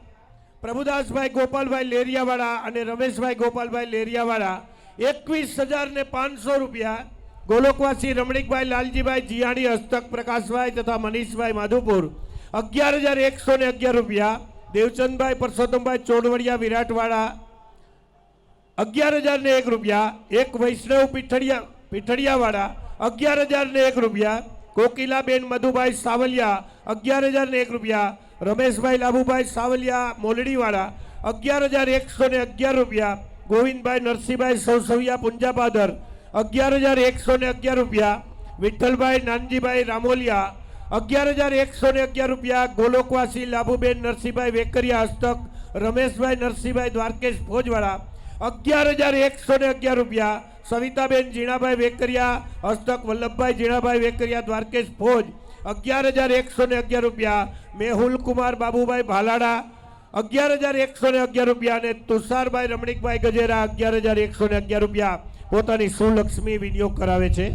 પ્રભુદાસભાઈ ગોપાલભાઈ લેરિયાવાળા અને રમેશભાઈ ગોપાલભાઈ લેરિયાવાળા 21,500 રૂપિયા. ગોલોકવાસી રમણીકભાઈ લાલજીભાઈ જીયાણી હસ્તક પ્રકાશભાઈ તથા મનીષભાઈ માધુપુર 11,111 રૂપિયા. દેવચંદભાઈ પરસોત્તમભાઈ ચોડવડિયા વિરાટવાળા 11,001 રૂપિયા. એક વૈષ્ણવ પીઠડિયાવાળા 11,001 રૂપિયા. કોકિલાબેન મધુભાઈ સાવલિયા 11,001 રૂપિયા. રમેશભાઈ લાભુભાઈ સાવલિયા મોલડીવાળા 11,111 રૂપિયા. ગોવિંદભાઈ નરસિંહભાઈ સૌસવિયા પુંજાપાદર 11,111 રૂપિયા. વિઠ્ઠલભાઈ નાનજીભાઈ રામોલિયા 11,111 રૂપિયા. ગોલોકવાસી લાભુબેન નરસિંહભાઈ વેકરિયા હસ્તક રમેશભાઈ નરસિંહભાઈ દ્વારકેશ ફોજવાળા 11,111 રૂપિયા. સવિતાબેન જીણાભાઈ વેકરિયા હસ્તક વલ્લભભાઈ જીણાભાઈ વેકરિયા દ્વારકેશ ફોજ 11,111 રૂપિયા. મેહુલ કુમાર બાબુભાઈ ભાલાડા 11,111 રૂપિયા અને તુષારભાઈ રમણીકભાઈ ગજેરા 11,111 રૂપિયા પોતાની સુલક્ષ્મી વિનિયોગ કરાવે છે.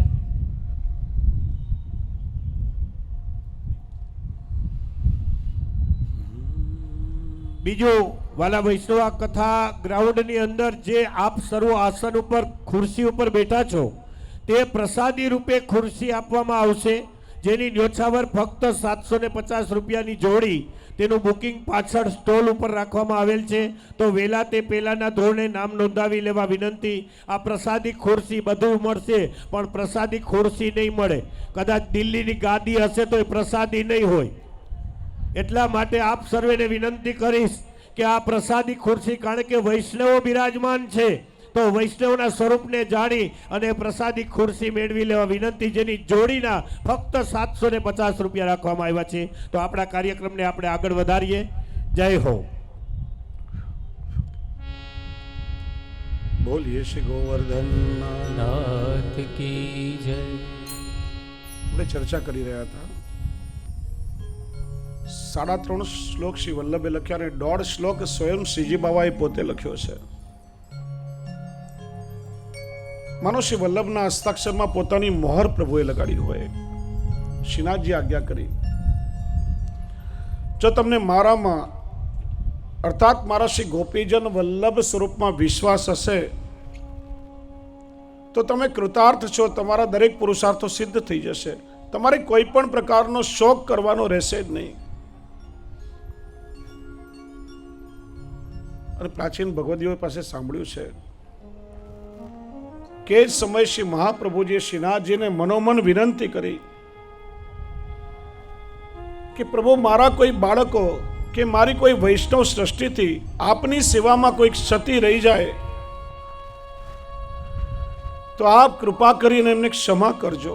બીજું વાલા વૈષ્ણવ કથા ગ્રાઉન્ડની અંદર જે આપ સર્વ આસન ઉપર ખુરશી ઉપર બેઠા છો તે પ્રસાદી રૂપે ખુરશી આપવામાં આવશે, જેની ન્યોછાવર ફક્ત 750 રૂપિયાની જોડી. તેનું બુકિંગ પાછળ સ્ટોલ ઉપર રાખવામાં આવેલ છે. તો વહેલા તે પહેલાંના ધોરણે નામ નોંધાવી લેવા વિનંતી. આ પ્રસાદી ખુરશી બધું મળશે પણ પ્રસાદી ખુરશી નહીં મળે. કદાચ દિલ્હીની ગાદી હશે તો એ પ્રસાદી નહીં હોય. એટલા માટે આપ સર્વેને વિનંતી કરીશ કે આ પ્રસાદી ખુરશી, કારણ કે વૈષ્ણવો બિરાજમાન છે તો વૈષ્ણવના સ્વરૂપને જાણી અને પ્રસાદી ખુરશી મેળવી લેવા વિનંતી. જેની જોડીના ફક્ત 750 રૂપિયા રાખવામાં આવ્યા છે. તો આપણા કાર્યક્રમને આપણે આગળ વધારીએ. જય હો. બોલીએ શ્રી ગોવર્ધન નાથ કી જય. આપણે ચર્ચા કરી રહ્યા હતા. 3.5 શ્લોક શ્રી વલ્લભે લખ્યા અને 1.5 શ્લોક સ્વયં શ્રીજી બાવાએ પોતે લખ્યો છે. માનો શ્રી વલ્લભના હસ્તાક્ષરમાં પોતાની મોહર પ્રભુએ લગાડી હોય. શ્રીનાથજી આજ્ઞા કરી, જો તમને મારામાં અર્થાત મારા શ્રી ગોપીજન વલ્લભ સ્વરૂપમાં વિશ્વાસ હશે તો તમે કૃતાર્થ છો. તમારા દરેક પુરુષાર્થો સિદ્ધ થઈ જશે. તમારે કોઈ પણ પ્રકારનો શોક કરવાનો રહેશે જ નહીં. અને પ્રાચીન ભગવદીઓ પાસે સાંભળ્યું છે કે જ સમય શ્રી મહાપ્રભુજીએ શ્રીનાથજીને મનોમન વિનંતી કરી કે પ્રભુ, મારા કોઈ બાળકો કે મારી કોઈ વૈષ્ણવ સૃષ્ટિથી આપની સેવામાં કોઈ ક્ષતિ રહી જાય તો આપ કૃપા કરીને એમને ક્ષમા કરજો.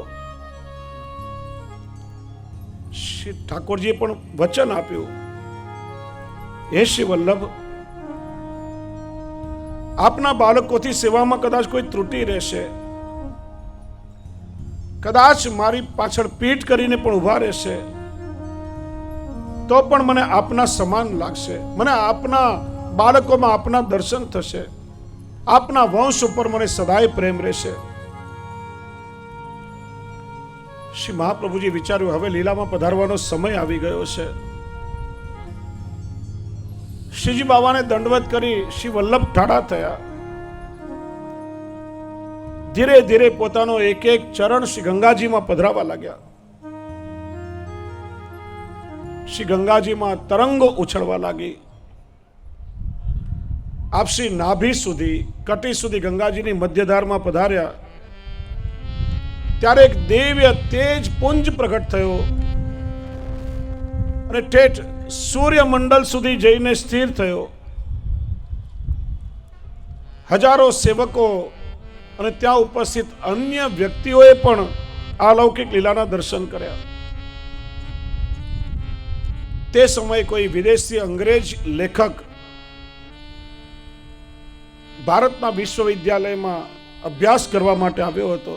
શ્રી ઠાકોરજીએ પણ વચન આપ્યું, હે શ્રી વલ્લભ, આપના બાળકોથી સેવામાં કદાચ કોઈ ત્રુટિ રહેશે, કદાચ મારી પાછળ પીઠ કરીને પણ ઊભા રહેશે તો પણ મને આપના સમાન લાગશે. મને આપના બાળકોમાં આપના દર્શન થશે. આપના વંશ ઉપર મને સદાય પ્રેમ રહેશે. શ્રી મહાપ્રભુજી વિચાર્યું, હવે લીલામાં પધારવાનો સમય આવી ગયો છે. શ્રીજી બાવાને દંડવત કરી શ્રી વલ્લભ ઠાડા થયા. ધીરે ધીરે પોતાનો એક એક ચરણ શ્રી ગંગાજીમાં પધરાવા લાગ્યા. શ્રી ગંગાજીમાં તરંગો ઉછળવા લાગી. આપ શ્રી નાભી સુધી, કટી સુધી ગંગાજીની મધ્યધારમાં પધાર્યા. ત્યારે એક દિવ્ય તેજ પુંજ પ્રગટ થયો અને ઠેઠ સૂર્યમંડળ સુધી જઈને સ્થિર થયો. હજારો સેવકો અને ત્યાં ઉપસ્થિત અન્ય વ્યક્તિઓએ પણ અલૌકિક લીલાના દર્શન કર્યા. તે સમયે કોઈ વિદેશી અંગ્રેજ લેખક ભારતના વિશ્વવિદ્યાલયમાં અભ્યાસ કરવા માટે આવ્યો હતો.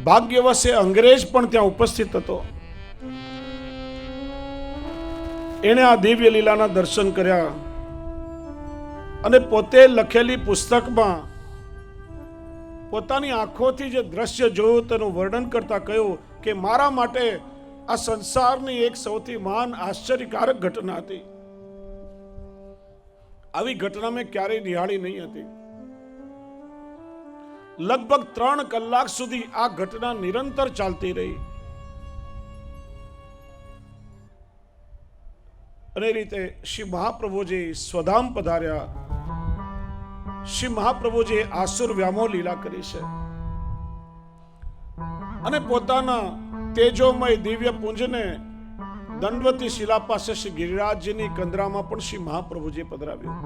ભાગ્યવશે અંગ્રેજ પણ ત્યાં ઉપસ્થિત હતો. એણે આ દિવ્ય લીલાના દર્શન કર્યા અને પોતે લખેલી પુસ્તકમાં પોતાની આંખોથી જે દ્રશ્ય જોયું તેનું વર્ણન કરતા કહ્યું કે મારા માટે આ સંસારની એક સૌથી મહાન આશ્ચર્યકારક ઘટના હતી. આવી ઘટના મેં ક્યારેય નિહાળી નહીં હતી. લગભગ 3 કલાક સુધી આ ઘટના નિરંતર ચાલતી રહી અને એ રીતે શ્રી મહાપ્રભુજી સ્વધામ પધાર્યા. શ્રી મહાપ્રભુજીએ આસુર વ્યામોહ લીલા કરી છે અને પોતાના તેજોમય દિવ્ય પુંજને દંડવતી શિલા પાસે શ્રી ગિરિરાજજીની કંદરામાં પણ શ્રી મહાપ્રભુજીએ પધરાવ્યું.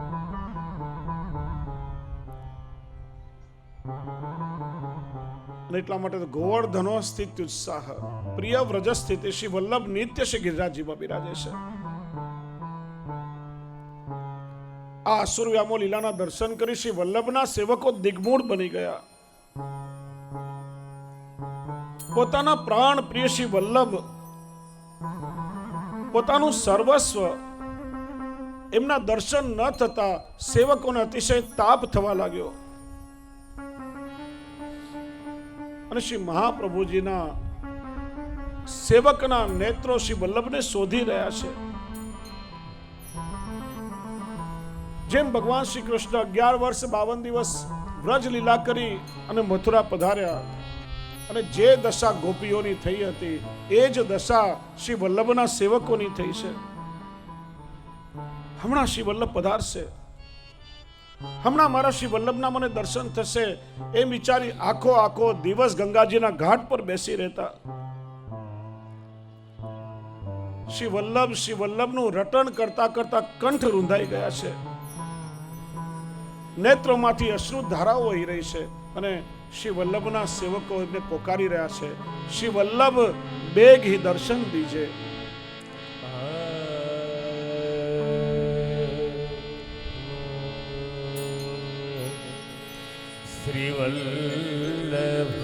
અને એટલા માટે તો ગોવર્ધનો સ્થિત ઉત્સાહ પ્રિય વ્રજ સ્થિત શ્રી વલ્લભ નિત્ય શ્રી ગિરિરાજજીમાં બિરાજે છે. આ આસુર વ્યામોહ લીલાના દર્શન કરી શ્રી વલ્લભના સેવકો દિગ્મૂઢ બની ગયા. પોતાના પ્રાણ પ્રિય શ્રી વલ્લભ પોતાનું સર્વસ્વ એમના દર્શન ન થતા સેવકોને અતિશય તાપ થવા લાગ્યો અને શ્રી મહાપ્રભુજીના સેવકના નેત્રો શ્રી વલ્લભને શોધી રહ્યા છે. જેમ ભગવાન શ્રી કૃષ્ણ 11 વર્ષ 52 દિવસ વ્રજ લીલા કરી અને મથુરા પધાર્યા અને જે દશા ગોપીઓની થઈ હતી એ જ દશા શ્રી વલ્લભના સેવકોની થઈ છે. હમણાં શ્રી વલ્લભ પધારશે, હમણાં મારા શ્રી વલ્લભના મને દર્શન થશે એમ વિચારી આખો દિવસ ગંગાજીના ઘાટ પર બેસી રહેતા. શ્રી વલ્લભનું રટણ કરતા કરતા કંઠ રૂંધાઈ ગયા છે. નેત્રોમાંથી અશ્રુ ધારાઓ વહી રહી છે અને શ્રી વલ્લભના સેવકો એમને પોકારી રહ્યા છે, શ્રી વલ્લભ બેગ હી દર્શન દીજે. શ્રી વલ્લભ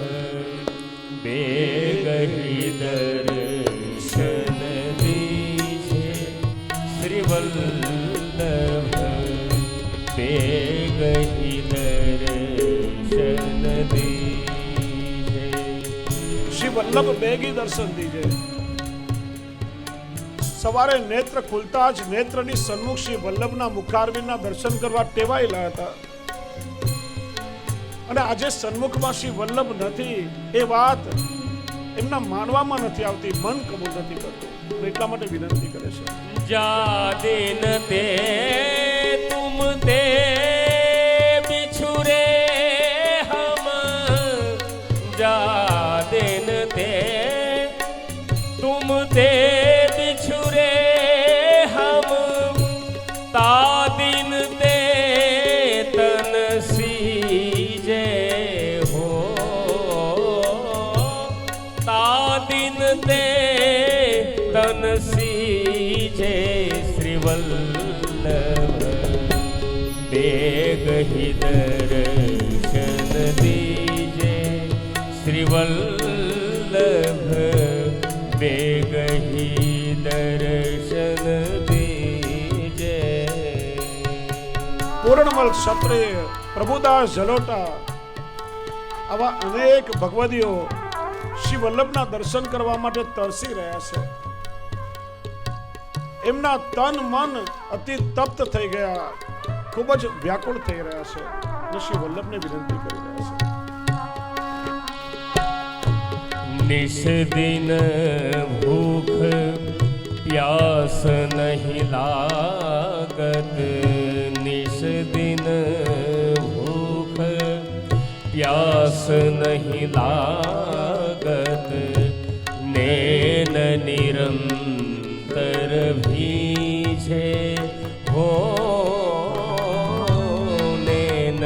બેગ હી દર્શન દીજે. શ્રી વલ્લભ બેગ હી દર્શન દીજે. શ્રી વલ્લભ બેગી દર્શન દીજે. સવારે નેત્ર ખુલતા જ નેત્રની સન્મુખ શ્રી વલ્લભના મુખારવિંદના દર્શન કરવા ટેવાયેલા હતા અને આજે સન્મુખમાં શ્રી વલ્લભ નથી એ વાત એમના માનવામાં નથી આવતી, મન કબૂલ નથી કરતું. એટલા માટે વિનંતી કરે છે, જા દિન તે તુમ તે બિછુરે હમ, જા દિન તે તુમ તે બિછુરે હમ, તા દિન તે તન સીજે હો, તા દિન તે તન સીજે. શ્રી વલ્લભ બેગ હી દર્શન દીજે. શ્રી વલ્લભ બેગ હી દર્શન દીજે. પૂર્ણમલ ક્ષત્રિય પ્રભુદાસ જલોટા આવા અનેક ભગવદીઓ શ્રી વલ્લભના દર્શન કરવા માટે તરસી રહ્યા છે. એમના તન મન અતિ તપ્ત થઈ ગયા, ખૂબ જ વ્યાકુળ થઈ રહ્યા છે અને શ્રી વલ્લભને વિનંતી કરી રહ્યા છે, નિશ દિન ભૂખ પ્યાસ નહીં લાગત. નિશ દિન ભૂખ प्यास नहीं लागत नैन निरंतर भीजे हो नैन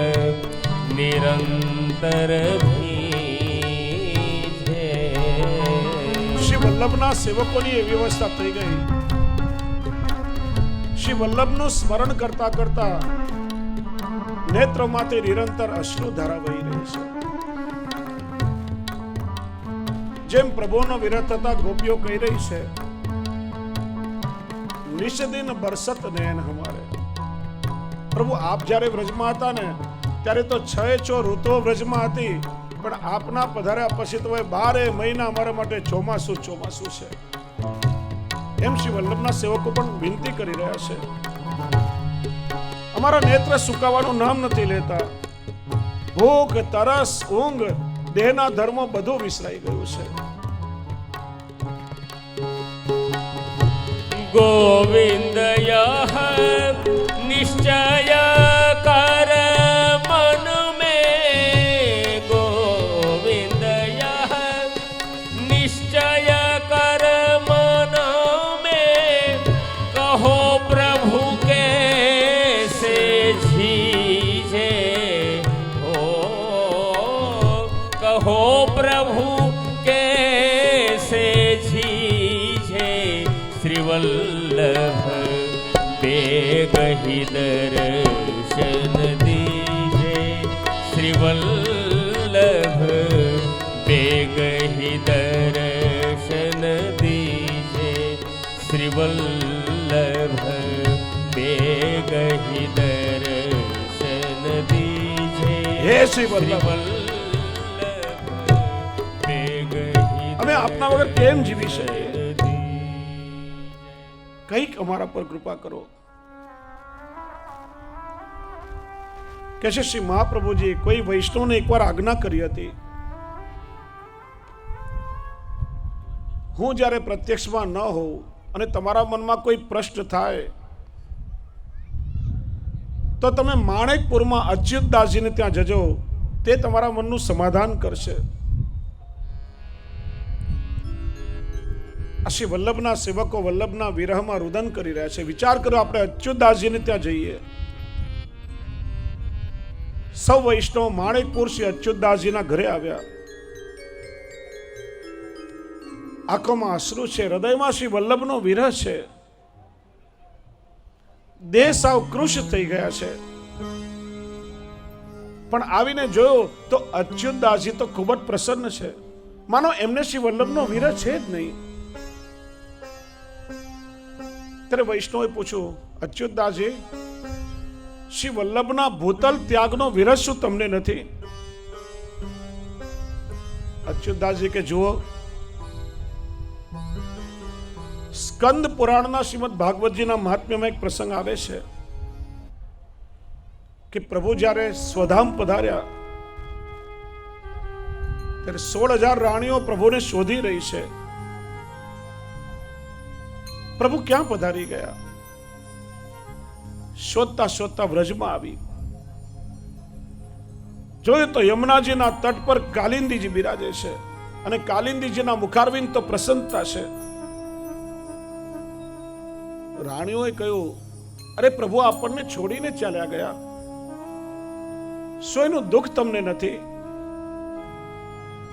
निरंतर भीजे। શ્રી વલ્લભના સેવકોની એવી અવસ્થા થઈ ગઈ, શ્રી વલ્લભનું સ્મરણ કરતા કરતા નેત્રમાંથી નિરંતર અશ્રુ ધારા વહી રહી છે. જેમ પ્રભુનો વિરહ થતા ગોપીઓ કહી રહી છે, નિષદિન બરસત નયન હમારે. પ્રભુ આપ જ્યારે વ્રજમાં હતા ને ત્યારે તો 6 ઋતુઓ વ્રજમાં હતી, પણ આપના પધાર્યા પછી તો 12 મહિના અમારા માટે ચોમાસું ચોમાસું છે. એમ શ્રી વલ્લભના સેવકો પણ વિનંતી કરી રહ્યા છે. અમારા નેત્ર સુકાવાનું નામ નથી લેતા. ભૂખ, તરસ, ઊંઘ, દેહના ધર્મો બધું વિસરાઈ ગયું છે. गोविंद यह निश्चय कर मन में गोविंद यह निश्चय कर मन में कहो प्रभु के से झीजे हो कहो प्रभु के से झीजे श्रीवल्लभ बेग ही दर्शन दीजे श्रीवल्लभ बेग ही दर्शन दीजे श्रीवल्लभ बेग ही दर्शन दीजे હે શ્રી વલ્લભ, बेग ही અમે આપના વગર કેમ જીવી શકીએ? કંઈક અમારા પર કૃપા કરો. કે છે શ્રી મહાપ્રભુજી કોઈ વૈષ્ણવને એકવાર આજ્ઞા કરી હતી, હું જ્યારે પ્રત્યક્ષમાં ન હોઉં અને તમારા મનમાં કોઈ પ્રશ્ન થાય તો તમે માણેકપુરમાં અચ્યુતદાસજીને ત્યાં જજો, તે તમારા મનનું સમાધાન કરશે. આ શ્રી વલ્લભના સેવકો વલ્લભના વિરહમાં રુદન કરી રહ્યા છે. વિચાર કરો, આપણે અચ્યુતદાસજીને ત્યાં જઈએ, સૌ વૈષ્ણવ માણેકપુર શ્રી અચ્યુતદાસજીના ઘરે આવ્યા, આંખોમાં અશ્રુ છે, હૃદયમાં શ્રી વલ્લભનો વિરહ છે, દેહ સાવ કૃશ થઈ ગયા છે. પણ આવીને જોયો તો અચ્યુતદાસજી તો ખૂબ જ પ્રસન્ન છે, માનો એમને શ્રી વલ્લભનો વિરહ છે જ નહીં. ત્યારે વૈષ્ણવે પૂછ્યું, અચ્યુતદાસજી, શ્રી વલ્લભના ભૂતલ ત્યાગનો વિરહ શું તમને નથી? અચ્યુતદાસજી કે જુઓ, સ્કંદ પુરાણના શ્રીમદ ભાગવતજીના મહાત્મ્યમાં એક પ્રસંગ આવે છે કે પ્રભુ જ્યારે સ્વધામ પધાર્યા ત્યારે 16,000 રાણીઓ પ્રભુને શોધી રહી છે. પ્રભુ ક્યાં પધારી ગયા? શોધતા શોધતા વ્રજમાં આવી. જોયું તો યમુનાજીના તટ પર કાલિંદીજી બિરાજે છે અને કાલિંદીજીના મુખારવિંદ તો પ્રસન્નતા છે. રાણીઓએ કહ્યું, અરે પ્રભુ આપણને છોડીને ચાલ્યા ગયા, શું એનું દુઃખ તમને નથી?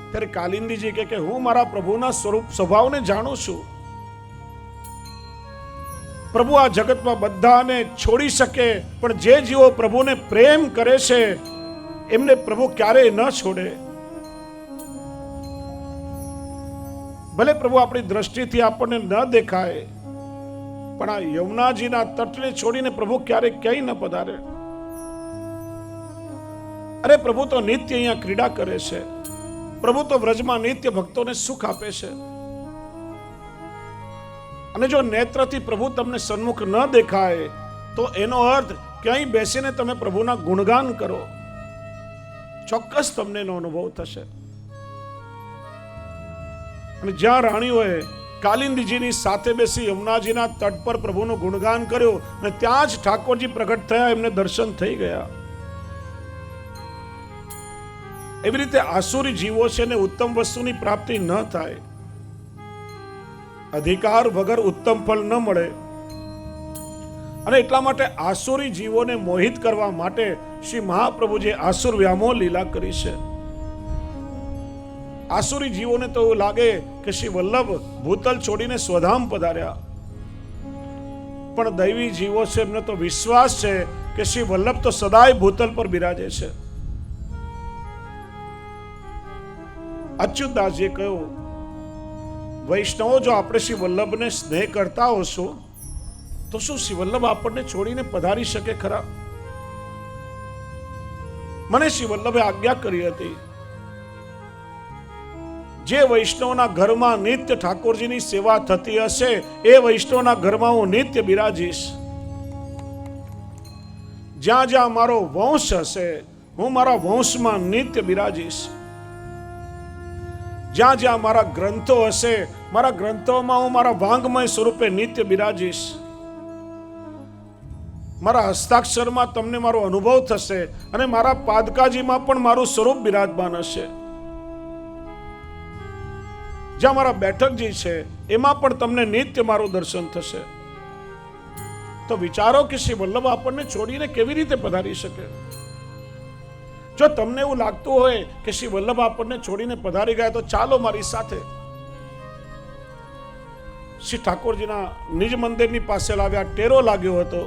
ત્યારે કાલિંદીજી કે હું મારા પ્રભુના સ્વરૂપ સ્વભાવને જાણું છું. પ્રભુ આ જગતમાં બધાને છોડી શકે, પણ જે જીવો પ્રભુને પ્રેમ કરે છે એમને પ્રભુ ક્યારેય ન છોડે. ભલે પ્રભુ આપણી દ્રષ્ટિથી આપણને ન દેખાય, પણ આ યમુનાજીના તટને છોડીને પ્રભુ ક્યારેય ક્યાંય ન પધારે. અરે પ્રભુ તો નિત્ય અહીંયા ક્રીડા કરે છે, પ્રભુ તો વ્રજમાં નિત્ય ભક્તોને સુખ આપે છે. અને જો નેત્રથી પ્રભુ તમને સન્મુખ ન દેખાય તો એનો અર્થ ક્યાંય બેસીને તમે પ્રભુના ગુણગાન કરો, ચોક્કસ તમને એનો અનુભવ થશે. અને જ્યાં રાણીઓએ કાલિંદીજીની સાથે બેસી યમુનાજીના તટ પર પ્રભુનું ગુણગાન કર્યું અને ત્યાં જ ઠાકોરજી પ્રગટ થયા, એમને દર્શન થઈ ગયા. એવી રીતે આસુરી જીવો છે ને ઉત્તમ વસ્તુની પ્રાપ્તિ ન થાય, અધિકાર વગર ઉત્તમ ફળ ન મળે, અને એટલા માટે આસુરી જીવોને મોહિત કરવા માટે શ્રી મહાપ્રભુજીએ આસુર વ્યામોહ લીલા કરી છે. આસુરી જીવોને તો એવું લાગે કે શ્રી વલ્લભ ભૂતલ છોડીને સ્વધામ પધાર્યા, પણ દૈવી જીવો છે એમને તો વિશ્વાસ છે કે શ્રી વલ્લભ તો સદાય ભૂતલ પર બિરાજે છે. અચ્યુતદાસજીએ કહ્યું, વૈષ્ણવો જો આપણે શ્રી વલ્લભને સ્નેહ કરતા હોશો તો શું શ્રી વલ્લભ આપણને છોડીને પધારી શકે ખરા? મને શ્રી વલ્લભે આજ્ઞા કરી હતી, જે વૈષ્ણવના ઘરમાં નિત્ય ઠાકોરજીની સેવા થતી હશે એ વૈષ્ણવના ઘરમાં હું નિત્ય બિરાજીશ. જ્યાં જ્યાં મારો વંશ હશે હું મારા વંશમાં નિત્ય બિરાજીશ. જ્યાં જ્યાં મારા ગ્રંથો હશે મારા ગ્રંથોમાં હું મારા વાંગમય સ્વરૂપે નિત્ય બિરાજીશ. મારા હસ્તાક્ષરમાં તમને મારો અનુભવ થશે અને મારા પાદકાજીમાં પણ મારું સ્વરૂપ બિરાજમાન હશે. જ્યાં મારા બેઠકજી છે એમાં પણ તમને નિત્ય મારું દર્શન થશે. તો વિચારો કે શ્રી વલ્લભ આપણને છોડીને કેવી રીતે પધારી શકે? જો તમને એવું લાગતું હોય કે શ્રી વલ્લભ આપણને છોડીને પધારી ગયા તો ચાલો મારી સાથે. શ્રી ઠાકોરજીના નિજ મંદિરની પાસે લાવ્યા, ટેરો લાગ્યો હતો,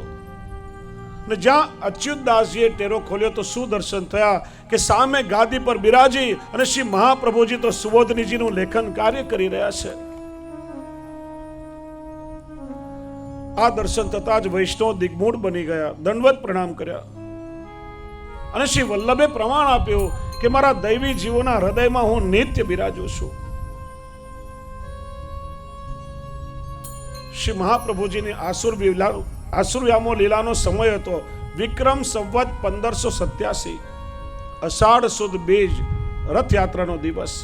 ને જ્યાં અચ્યુતદાસજીએ ટેરો ખોલ્યો તો શું દર્શન થયા કે સામે ગાદી પર બિરાજી અને શ્રી મહાપ્રભુજી તો સુબોધનીજીનું લેખન કાર્ય કરી રહ્યા છે. આ દર્શન થતા જ વૈષ્ણવ દિગ્મૂઢ બની ગયા, દંડવત પ્રણામ કર્યા અને શ્રી વલ્લભે પ્રમાણ આપ્યું કે મારા દૈવી જીવોના હૃદયમાં હું નિત્ય બિરાજું છું. શ્રી મહાપ્રભુજીની આસુર વ્યામોહ લીલાનો સમય હતો વિક્રમ સંવત 1587, અષાઢ સુદ બીજ, રથયાત્રાનો દિવસ.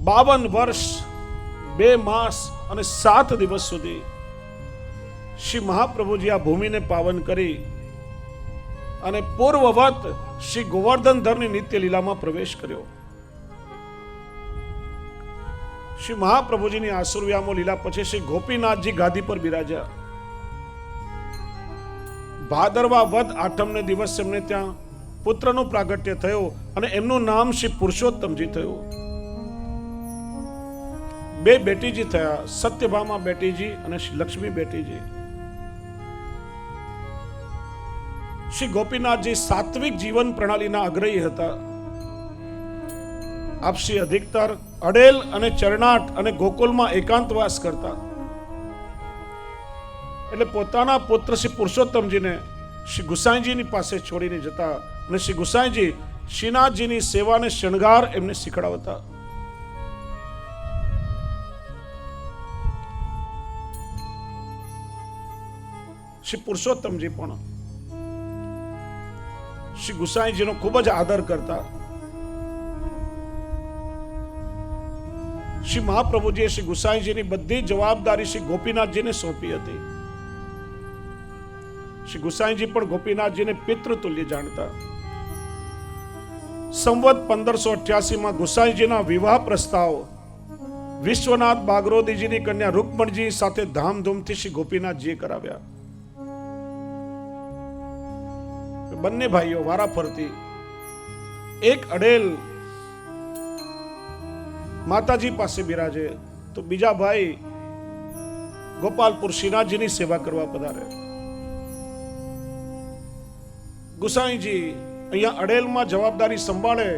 52 વર્ષ 2 માસ અને 7 દિવસ સુધી શ્રી મહાપ્રભુજી આ ભૂમિને પાવન કરી અને પૂર્વવત શ્રી ગોવર્ધન ધરની નિત્ય લીલામાં પ્રવેશ કર્યો. શ્રી મહાપ્રભુજીની આસુર વ્યામોહ લીલા પછી શ્રી ગોપીનાથજી ગાદી પર બિરાજ્યા. ભાદરવા વદ આઠમને દિવસ એમને ત્યાં પુત્રનું પ્રાગટ્ય થયું અને એમનું નામ શ્રી પુરુષોત્તમજી થયું. 2 બેટીજી થયા, સત્યભામા બેટીજી અને શ્રી લક્ષ્મી બેટીજી. શ્રી ગોપીનાથજી સાત્વિક જીવન પ્રણાલીના અગ્રહી હતા. આપ શ્રી અધિકતર અડેલ અને ચરણાટ અને ગોકુલમાં એકાંતવાસ કરતા. એટલે પોતાના પુત્ર શ્રી પુરુષોત્તમજીને શ્રી ગુસાઈજીની પાસે છોડીને જતા અને શ્રી ગુસાઈજી શ્રીનાથજીની સેવાને શણગાર એમને શીખડાવતા. શ્રી પુરુષોત્તમજી પણ શ્રી ગુસાઈજીનો ખૂબ જ આદર કરતા. શ્રી મહાપ્રભુજીએ શ્રી ગુસાઈજીની બધી જવાબદારી શ્રી ગોપીનાથજીને સોંપી હતી. શ્રી ગુસાઈજી પણ ગોપીનાથજીને પિતૃતુલ્ય જાણતા. સંવત 1588 ગુસાઈજીના વિવાહ પ્રસ્તાવ વિશ્વનાથ બાગરોદીજીની કન્યા રૂકમણજી સાથે ધામધૂમથી શ્રી ગોપીનાથજીએ કરાવ્યા. બંને ભાઈઓ વારા ફરતી, એક અડેલ માતાજી પાસે બિરાજે તો બીજા ભાઈ ગોપાલપુર શ્રીનાથજીની સેવા કરવા પધારે. ગુસાઈજી અહીંયા અડેલમાં જવાબદારી સંભાળે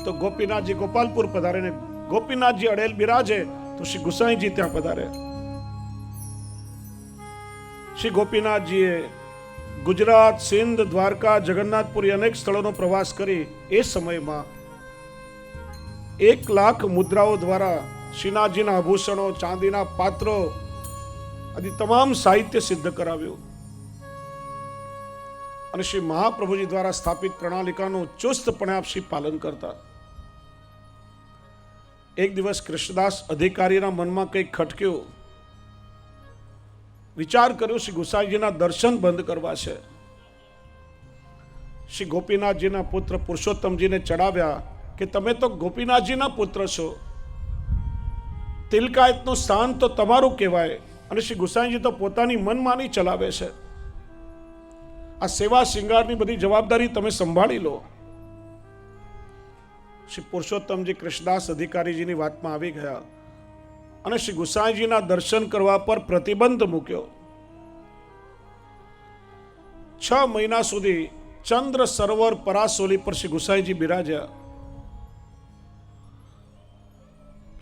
તો ગોપીનાથજી ગોપાલપુર પધારે ને ગોપીનાથજી અડેલ બિરાજે તો શ્રી ગુસાઈજી ત્યાં પધારે. શ્રી ગોપીનાથજીએ ગુજરાત, સિંધ, દ્વારકા, જગન્નાથપુરી અનેક સ્થળોનો પ્રવાસ કરી એ સમયમાં 1 લાખ મુદ્રાઓ દ્વારા શ્રીનાથજીના આભૂષણો, ચાંદીના પાત્રો આદિ તમામ સાહિત્ય સિદ્ધ કરાવ્યું અને શ્રી મહાપ્રભુજી દ્વારા સ્થાપિત પ્રણાલિકાનું ચુસ્તપણે આપ શ્રી પાલન કરતા. એક દિવસ કૃષ્ણદાસ અધિકારીના મનમાં કંઈક ખટક્યું. વિચાર કર્યો શ્રી ગુસાઈજીના દર્શન બંધ કરવા છે. શ્રી ગોપીનાથજીના પુત્ર પુરુષોત્તમજીને ચડાવ્યા કે તમે તો ગોપીનાથજીના પુત્ર છો, તિલકાયતનું સ્થાન તો તમારું કહેવાય, અને શ્રી ગુસાઈજી તો પોતાની મનમાની ચલાવે છે. આ સેવા શિંગારની બધી જવાબદારી તમે સંભાળી લો. શ્રી પુરુષોત્તમજી કૃષ્ણદાસ અધિકારીજીની વાતમાં આવી ગયા અને શ્રી ગુસાઈજીના દર્શન કરવા પર પ્રતિબંધ મૂક્યો. 6 મહિના સુધી ચંદ્ર સરોવર પરાસોલી પર શ્રી ગુસાઈજી બિરાજ્યા.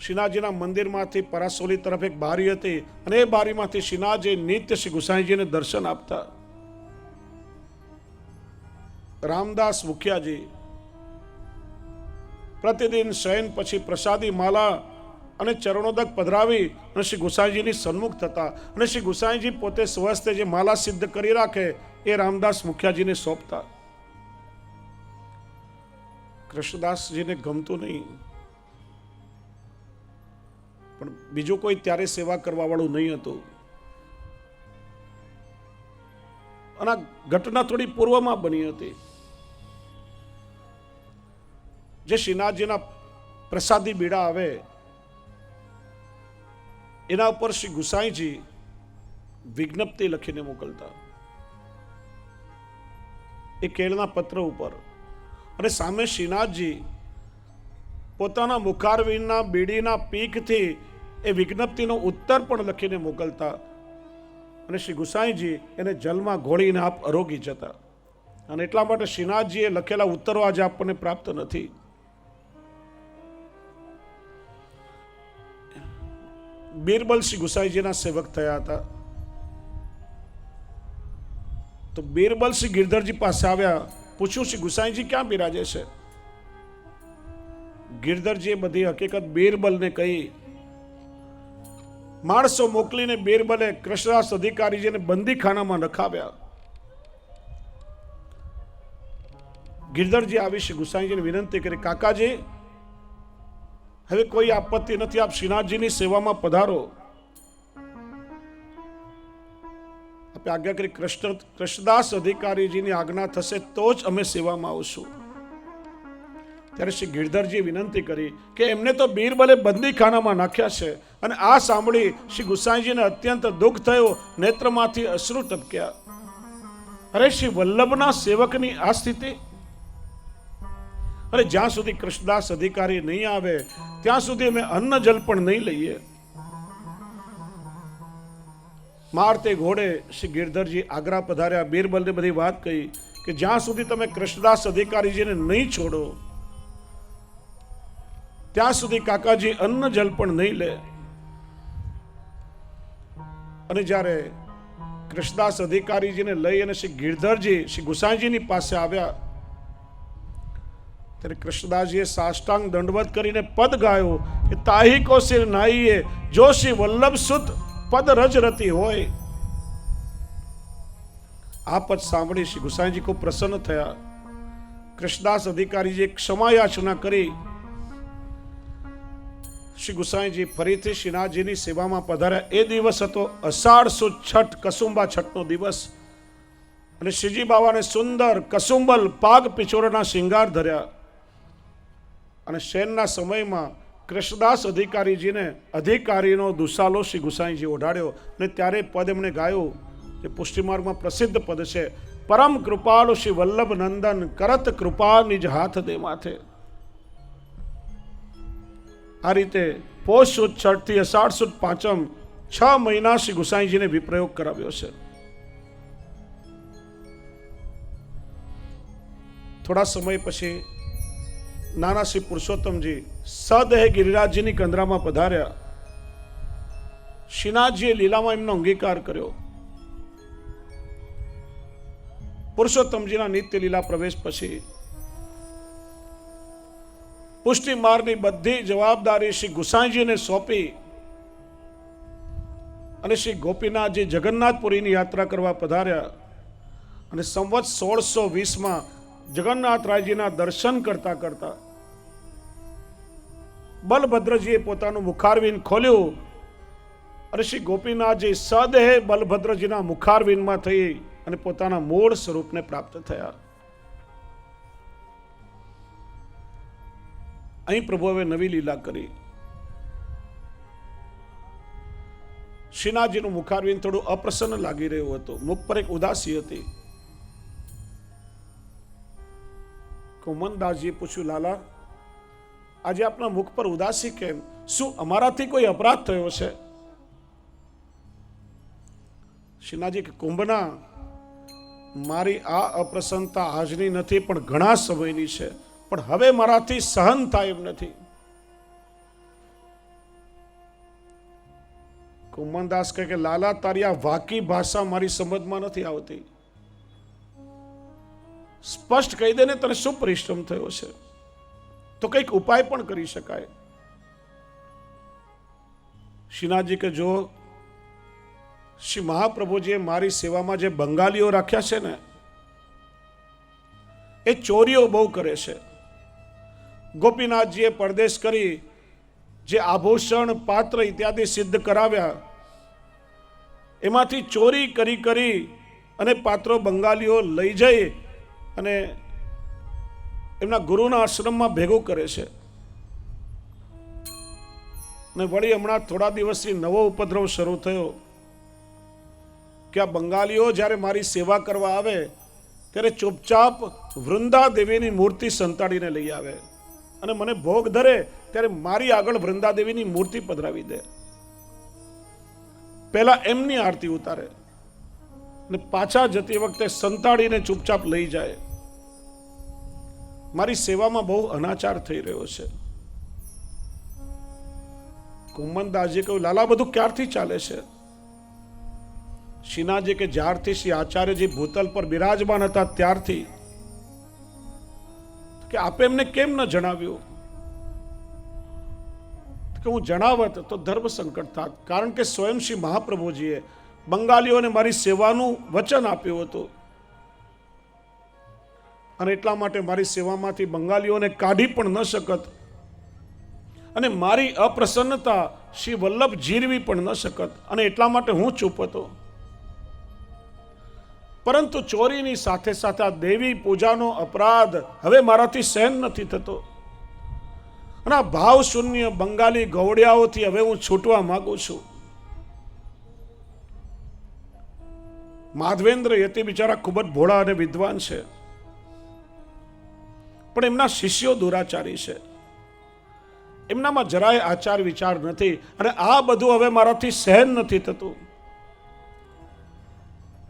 શ્રીનાથજીના મંદિરમાંથી પરાસોલી તરફ એક બારી હતી અને એ બારીમાંથી શ્રીનાથજી નિત્ય શ્રી ગુસાઈજીને દર્શન આપતા. રામદાસ મુખિયાજી પ્રતિદિન શયન પછી પ્રસાદી માલા અને ચરણોદક પધરાવી અને શ્રી ગુસાઈજીની સન્મુખ થતા અને શ્રી ગુસાઈજી પોતે સ્વસ્તે જે માલા સિદ્ધ કરી રાખે એ રામદાસ મુખિયાજીને સોંપતા. કૃષ્ણદાસજીને ગમતું નહીં, પણ બીજું કોઈ ત્યારે સેવા કરવા વાળું નહીં હતું. અને આ ઘટના થોડી પૂર્વમાં બની હતી. જે શ્રીનાથજીના પ્રસાદી બીડા આવે એના ઉપર શ્રી ગુસાઈજી વિજ્ઞપ્તિ લખીને મોકલતા, એ કેળના પત્ર ઉપર, અને સામે શ્રીનાથજી પોતાના મુખારવિંદના બીડીના પીકથી એ વિજ્ઞપ્તિનો ઉત્તર પણ લખીને મોકલતા, અને શ્રી ગુસાઈજી એને જલમાં ઘોળીને આપ અરોગી જતા. અને એટલા માટે શ્રીનાથજીએ લખેલા ઉત્તરો આજે આપણને પ્રાપ્ત નથી. બીરબલ શ્રી ગુસાઈજીના સેવક થયા હતા. તો બીરબલ શ્રી ગિરધરજી પાસે આવ્યા, પૂછ્યું શ્રી ગુસાઈજી ક્યાં બિરાજે છે? ગિરધરજીએ બધી હકીકત બીરબલને કહી. માણસો મોકલીને બીરબલે કૃષ્ણદાસ અધિકારીજીને બંદીખાનામાં નખાવ્યા. ગિરધરજી આવી શ્રી ગુસાઈજીને વિનંતી કરી, કાકાજી હવે કોઈ આપત્તિ નથી, આપ શ્રીનાથજીની સેવામાં પધારો. આપે આજ્ઞા કરી, કૃષ્ણદાસ અધિકારીજીની આજ્ઞા થશે તો જ અમે સેવામાં આવશું. ત્યારે શ્રી ગિરધરજીએ વિનંતી કરી કે એમને તો બીરબલે બંદીખાનામાં નાખ્યા છે. અને આ સાંભળી શ્રી ગુસાઈજીને અત્યંત દુઃખ થયું, નેત્રમાંથી અશ્રુ ટપક્યા. અરે શ્રી વલ્લભના સેવકની આ સ્થિતિ! અરે જ્યાં સુધી કૃષ્ણદાસ અધિકારી નહીં આવે ત્યાં સુધી અમે અન્ન જલ પણ નહીં લઈએ. મારતે ઘોડે શ્રી ગિરધરજી આગ્રા પધાર્યા. બીરબલને બધી વાત કહી કે જ્યાં સુધી તમે કૃષ્ણદાસ અધિકારીજીને નહીં છોડો ત્યાં સુધી કાકાજી અન્ન જલ પણ નહીં લે. અને જ્યારે કૃષ્ણદાસ અધિકારીજીને લઈ અને શ્રી ગિરધરજી શ્રી ગુસાઈજીની પાસે આવ્યા ત્યારે કૃષ્ણદાસજીએ સાષ્ટાંગ દંડવત કરીને પદ ગાયો કે તાહી કો સિર નાઈએ જો શ્રી વલ્લભ સુત પદ રજ રતી હોય. આ પદ સાંભળી શ્રી ગુસાઈજી ખૂબ પ્રસન્ન થયા. કૃષ્ણદાસ અધિકારીજીએ ક્ષમા યાચના કરી. શ્રી ગુસાઈજી ફરીથી શ્રીનાથજીની સેવામાં પધાર્યા. એ દિવસ હતો અષાઢ સુદ છઠ, કસુંબા છઠનો દિવસ. અને શ્રીજી બાવાને સુંદર કસુંબલ પાગ પિછોરના શિંગાર ધર્યા. અને શેનના સમયમાં કૃષ્ણદાસ અધિકારીજીને અધિકારીનો દુસાલો શ્રી ગુસાઈજી ઓઢાડ્યો. અને ત્યારે પદ એમણે ગાયું, જે પુષ્ટિમાર્ગમાં પ્રસિદ્ધ પદ છે, પરમ કૃપાળુ શ્રી વલ્લભ નંદન કરત કૃપા નિજ હાથ દે માથે. આ રીતે પોષ સુદ છઠ થી અષાઢ સુદ પાંચમ 6 મહિના શ્રી ગુસાઈજીને વિપ્રયોગ કરાવ્યો છે. થોડા સમય પછી નાના શ્રી પુરુષોત્તમજી સદેહ ગિરિરાજજીની કંદરામાં પધાર્યા. શ્રીનાથજીએ લીલામાં એમનો અંગીકાર કર્યો. પુરુષોત્તમજીના નિત્ય લીલા પ્રવેશ પછી પુષ્ટિ માર્ગની બધી જવાબદારી શ્રી ગુસાઈજીને સોંપી અને શ્રી ગોપીનાથજી જગન્નાથપુરીની યાત્રા કરવા પધાર્યા. અને સંવત 1620માં જગન્નાથરાયજીના દર્શન કરતા કરતા બલભદ્રજીએ પોતાનું મુખારવિંદ ખોલ્યું અને શ્રી ગોપીનાથજી સદેહ બલભદ્રજીના મુખારવિંદમાં થઈ અને પોતાના મૂળ સ્વરૂપને પ્રાપ્ત થયા. અહીં પ્રભુ હવે નવી લીલા કરી. શ્રીનાથજીનું મુખારવિંદ થોડું અપ્રસન્ન લાગી રહ્યું હતું, મુખ પર એક ઉદાસી હતી. કુમનદાસજીએ પૂછ્યું, લાલા આજે આપના મુખ પર ઉદાસી કેમ? શું અમારાથી કોઈ અપરાધ થયો છે? શ્રીનાથજી કે, કુંભના, મારી આ અપ્રસન્નતા આજની નથી પણ ઘણા સમયની છે, પણ હવે મારાથી સહન થાય એમ નથી. કુંભનદાસ કહે કે, લાલા તારી આ વાકી ભાષા મારી સમજમાં નથી આવતી. સ્પષ્ટ કહી દે ને તને શું પરિશ્રમ થયો છે, તો કંઈક ઉપાય પણ કરી શકાય. શ્રીનાથજી કે, જો શ્રી મહાપ્રભુજીએ મારી સેવામાં જે બંગાળીઓ રાખ્યા છે ને, એ ચોરીઓ બહુ કરે છે. ગોપીનાથજીએ પરદેશ કરી જે આભૂષણ, પાત્ર ઇત્યાદિ સિદ્ધ કરાવ્યા, એમાંથી ચોરી કરી કરી અને પાત્રો બંગાળીઓ લઈ જઈ અને એમના ગુરુના આશ્રમમાં ભેગું કરે છે. અને વળી હમણાં થોડા દિવસથી નવો ઉપદ્રવ શરૂ થયો કે આ બંગાળીઓ જ્યારે મારી સેવા કરવા આવે ત્યારે ચૂપચાપ વૃંદા દેવીની મૂર્તિ સંતાડીને લઈ આવે અને મને ભોગ ધરે ત્યારે મારી આગળ વૃંદા દેવીની મૂર્તિ પધરાવી દે. પહેલા એમની આરતી ઉતારે ને પાછા જતી વખતે સંતાડીને ચૂપચાપ લઈ જાય. મારી સેવામાં બહુ અનાચાર થઈ રહ્યો છે. કુંભનદાસજી કહ્યું, લાલા બધું ક્યારથી ચાલે છે? શ્રીનાથજી કે, જ્યારથી શ્રી આચાર્યજી ભૂતલ પર બિરાજમાન હતા ત્યારથી. કે આપે એમને કેમ ન જણાવ્યું? કે હું જણાવત તો ધર્મ સંકટ થાત, કારણ કે સ્વયં શ્રી મહાપ્રભુજીએ બંગાળીઓને મારી સેવાનું વચન આપ્યું હતું અને એટલા માટે મારી સેવામાંથી બંગાળીઓને કાઢી પણ ન શકત અને મારી અપ્રસન્નતા શ્રી વલ્લભ જીરવી પણ ન શકત અને એટલા માટે હું ચૂપ હતો. પરંતુ ચોરીની સાથે સાથે આ દેવી પૂજાનો અપરાધ હવે મારાથી સહન નથી થતો અને આ ભાવ શૂન્ય બંગાળી ગૌડિયાઓથી હવે હું છૂટવા માંગુ છું. માધવેન્દ્ર યતિ બિચારા ખૂબ જ ભોળા અને વિદ્વાન છે, પણ એમના શિષ્યો દુરાચારી છે. એમનામાં જરાય આચાર વિચાર નથી અને આ બધું હવે મારાથી સહન નથી થતું.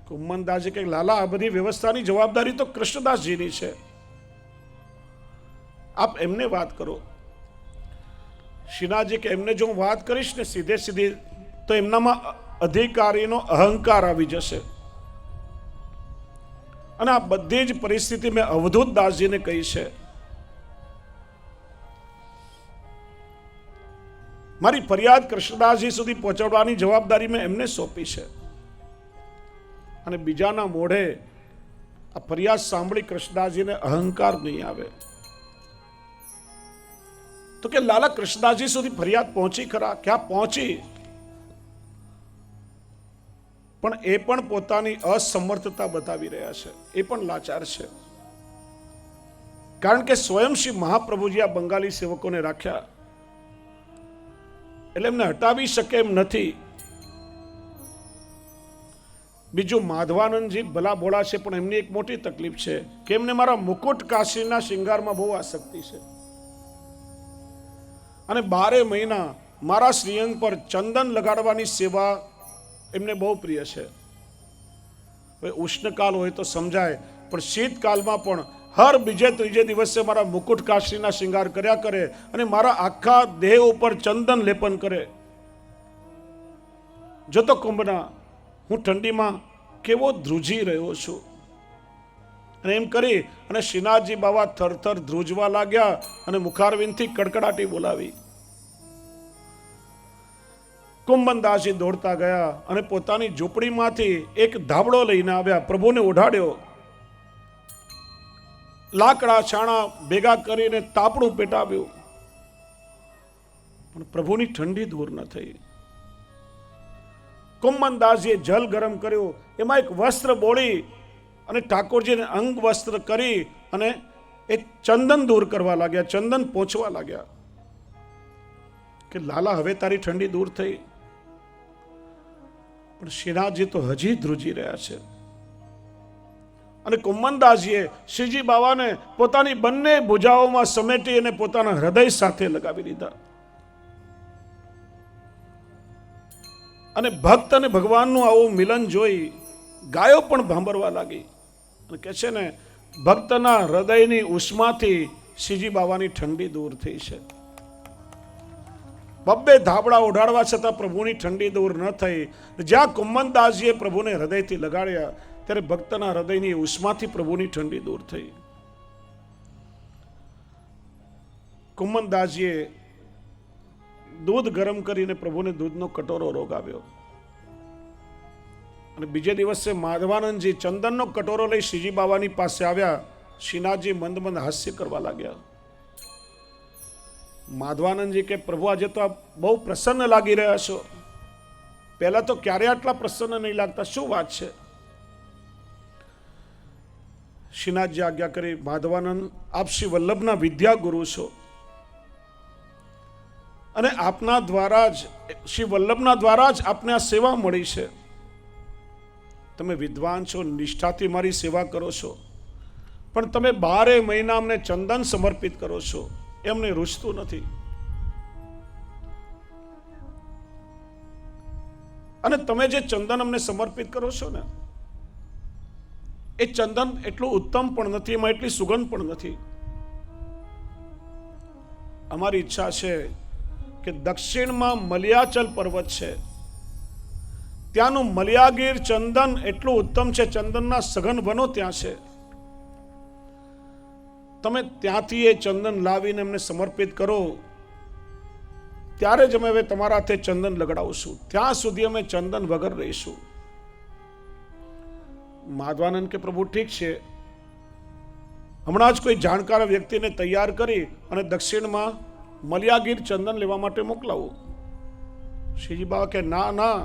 કુંભનદાસજી કહે, લાલા આ બધી વ્યવસ્થાની જવાબદારી તો કૃષ્ણદાસજીની છે, આપ એમને વાત કરો. શ્રીનાથજી કે, એમને જો હું વાત કરીશ ને સીધે સીધી તો એમનામાં અધિકારીનો અહંકાર આવી જશે અને આ બધી જ પરિસ્થિતિ મેં અવધૂત દાસજીને કહી છે. મારી ફરિયાદ કૃષ્ણદાસજી સુધી પહોંચાડવાની જવાબદારી મેં એમને સોંપી છે અને બીજાના મોઢે આ ફરિયાદ સાંભળી કૃષ્ણદાસજીને અહંકાર નહીં આવે. તો કે, લાલા કૃષ્ણદાસજી સુધી ફરિયાદ પહોંચી ખરા? ક્યાં પહોંચી? પણ એ પણ પોતાની અસમર્થતા બતાવી રહ્યા છે, એ પણ લાચાર છે. કારણ કે સ્વયં શ્રી મહાપ્રભુજી આ બંગાળી સેવકોને રાખ્યા એટલે એમને હટાવી શકે એમ નથી. બીજું, માધવાનંદજી ભલા ભોળા છે પણ એમની એક મોટી તકલીફ છે કે એમને મારા મુકુટ કાશીના શિંગારમાં બહુ આસક્તિ છે અને 12 મહિના મારા શ્રીઅંગ પર ચંદન લગાડવાની સેવા એમને બહુ પ્રિય છે. હવે ઉષ્ણકાલ હોય તો સમજાય, પણ શીતકાલમાં પણ હર બીજે ત્રીજે દિવસે મારા મુકુટ કાશીના શિંગાર કર્યા કરે અને મારા આખા દેહ ઉપર ચંદન લેપન કરે. જો તો કુંભના, હું ઠંડીમાં કેવો ધ્રુજી રહ્યો છું. અને એમ કરી અને શ્રીનાથજી બાવા થરથર ધ્રુજવા લાગ્યા અને મુખારવિંદથી કડકડાટી બોલાવી. કુંભનદાસજી દોડતા ગયા અને પોતાની ઝૂંપડીમાંથી એક ધાબળો લઈને આવ્યા, પ્રભુને ઓઢાડ્યો, લાકડા છાણા ભેગા કરીને તાપણું પેટાવ્યું, પણ પ્રભુની ઠંડી દૂર ન થઈ. કુંભનદાસજીએ જલ ગરમ કર્યું, એમાં એક વસ્ત્ર બોળી અને ઠાકોરજીને અંગ વસ્ત્ર કરી અને એ ચંદન દૂર કરવા લાગ્યા, ચંદન પહોંચવા લાગ્યા કે લાલા હવે તારી ઠંડી દૂર થઈ. પણ શ્રીનાથજી તો હજી ધ્રુજી રહ્યા છે. અને કુંમનદાસજીએ શ્રીજી બાવાને પોતાની બંને ભુજાઓમાં સમેટી અને પોતાના હૃદય સાથે લગાવી લીધા. અને ભક્ત અને ભગવાનનું આવું મિલન જોઈ ગાયો પણ ભાંભરવા લાગી. અને કહે છે ને, ભક્તના હૃદયની ઉષ્માથી શ્રીજી બાવાની ઠંડી દૂર થઈ છે. બબ્બે ધાબળા ઓઢાડવા છતાં પ્રભુની ઠંડી દૂર ન થઈ. જ્યાં કુંમનદાસજીએ પ્રભુને હૃદયથી લગાડ્યા ત્યારે ભક્તના હૃદયની ઉષ્માથી પ્રભુની ઠંડી દૂર થઈ. કુંમનદાસજીએ દૂધ ગરમ કરીને પ્રભુને દૂધનો કટોરો રોગાવ્યો. અને બીજે દિવસે માધવાનંદજી ચંદનનો કટોરો લઈ શ્રીજી બાવાની પાસે આવ્યા. શ્રીનાથજી મંદ મંદ હાસ્ય કરવા લાગ્યા. માધવાનંદજી કે પ્રભુ આજે તો આપ બહુ પ્રસન્ન લાગી રહ્યા છો. પહેલા તો ક્યારે આટલા પ્રસન્ન નહીં લાગતા, શું વાત છે? શ્રીનાથજી આજ્ઞા કરી, માધવાનંદ આપ શ્રી વલ્લભના વિદ્યા ગુરુ છો અને આપના દ્વારા જ, શ્રી વલ્લભના દ્વારા જ આપને આ સેવા મળી છે. તમે વિદ્વાન છો, નિષ્ઠાથી મારી સેવા કરો છો, પણ તમે 12 મહિના અમને ચંદન સમર્પિત કરો છો, એમને રૂચતું નથી. અને તમે જે ચંદન અમને સમર્પિત કરો છો ને, એ ચંદન એટલું ઉત્તમ પણ નથી, એમાં એટલી સુગંધ પણ નથી. અમારી ઈચ્છા છે કે દક્ષિણમાં મલયાચલ પર્વત છે, ત્યાંનું મલયાગીર ચંદન એટલું ઉત્તમ છે, ચંદનના સઘન વનો ત્યાં છે. તમે ત્યાંથી એ ચંદન લાવીને એમને સમર્પિત કરો, ત્યારે જ અમે હવે તમારા હાથે ચંદન લગાડાવશું. ત્યાં સુધી અમે ચંદન વગર રહીશું. માધવાનંદ કે પ્રભુ ઠીક છે, હમણાં જ કોઈ જાણકાર વ્યક્તિને તૈયાર કરી અને દક્ષિણમાં મલયાગીર ચંદન લેવા માટે મોકલાવું. શ્રીજી બાબા કે ના ના,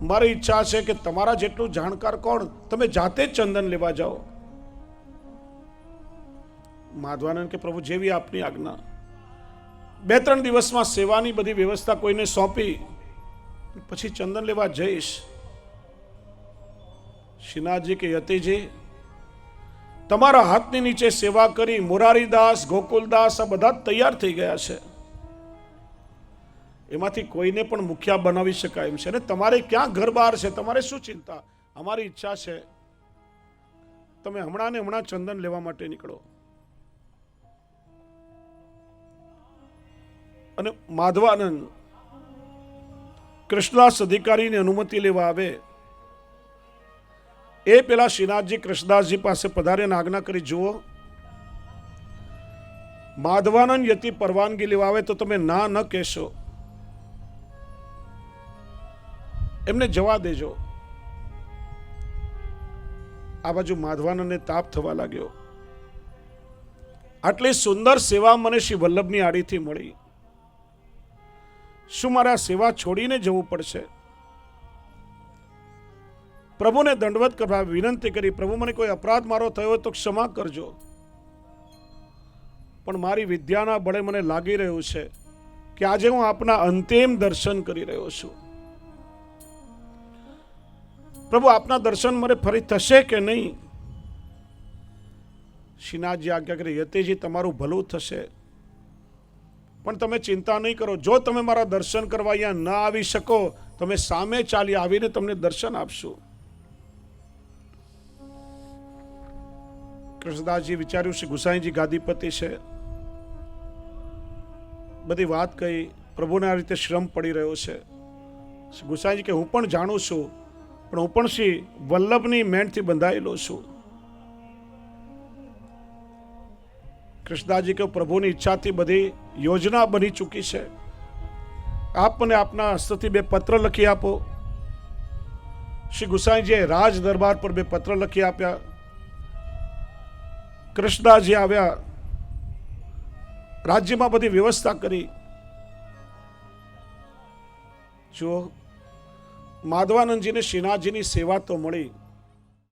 મારી ઈચ્છા છે કે તમારા જેટલું જાણકાર કોણ, તમે જાતે જ ચંદન લેવા જાઓ. માધવાનંદ કે પ્રભુ જેવી આપની આજ્ઞા. 2-3 દિવસમાં સેવાની બધી વ્યવસ્થા કોઈને સોંપી પછી ચંદન લેવા જઈશ. શ્રીનાથજી કે યતિજી, તમારા હાથની નીચે સેવા કરી મોરારીદાસ, ગોકુલદાસ આ બધા તૈયાર થઈ ગયા છે. એમાંથી કોઈને પણ મુખિયા બનાવી શકાય એમ છે. ને તમારે ક્યાં ઘર બહાર છે, તમારે શું ચિંતા? અમારી ઈચ્છા છે તમે હમણાં ને હમણાં ચંદન લેવા માટે નીકળો. અને માધવાનંદ કૃષ્ણદાસ અધિકારીની અનુમતિ લેવા આવે એ પેલા શ્રીનાથજી કૃષ્ણદાસજી પાસે પધારીને આજ્ઞા કરી, જુઓ માધવાનંદ યતિ પરવાનગી લેવા આવે તો તમે ના ન કહેશો, એમને જવા દેજો. આ બાજુ માધવાનંદને તાપ થવા લાગ્યો. આટલી સુંદર સેવા મને શ્રી વલ્લભની આડીથી મળી, શું મારે આ સેવા છોડીને જવું પડશે? પ્રભુને દંડવત કરવા વિનંતી કરી, પ્રભુ મને કોઈ અપરાધ મારો થયો હોય તો ક્ષમા કરજો, પણ મારી વિદ્યાના બળે મને લાગી રહ્યું છે કે આજે હું આપના અંતિમ દર્શન કરી રહ્યો છું. પ્રભુ આપના દર્શન મને ફરી થશે કે નહીં? શ્રીનાથજી આજ્ઞા કરી, યતિજી તમારું ભલું થશે, પણ તમે ચિંતા નહીં કરો. જો તમે મારા દર્શન કરવા અહીંયા ન આવી શકો, તમે સામે ચાલી આવીને તમને દર્શન આપશું. કૃષ્ણદાસજી વિચાર્યું છે ગુસાઈજી ગાદીપતિ છે, બધી વાત કહી. પ્રભુને આ રીતે શ્રમ પડી રહ્યો છે. ગુસાઈજી કે હું પણ જાણું છું, પણ હું પણ શ્રી વલ્લભની મેણથી બંધાયેલો છું. કૃષ્ણદાસજી કે પ્રભુની ઈચ્છાથી બધી યોજના બની ચૂકી છે. આપ મને આપના હસ્તથી 2 પત્ર લખી આપો. શ્રી ગુસાઈજીએ રાજ દરબાર પર 2 પત્ર લખી આપ્યા. કૃષ્ણદાસજી આવ્યા, રાજ્યમાં બધી વ્યવસ્થા કરી. જો માધવાનંદજીને શ્રીનાથજીની સેવા તો મળી,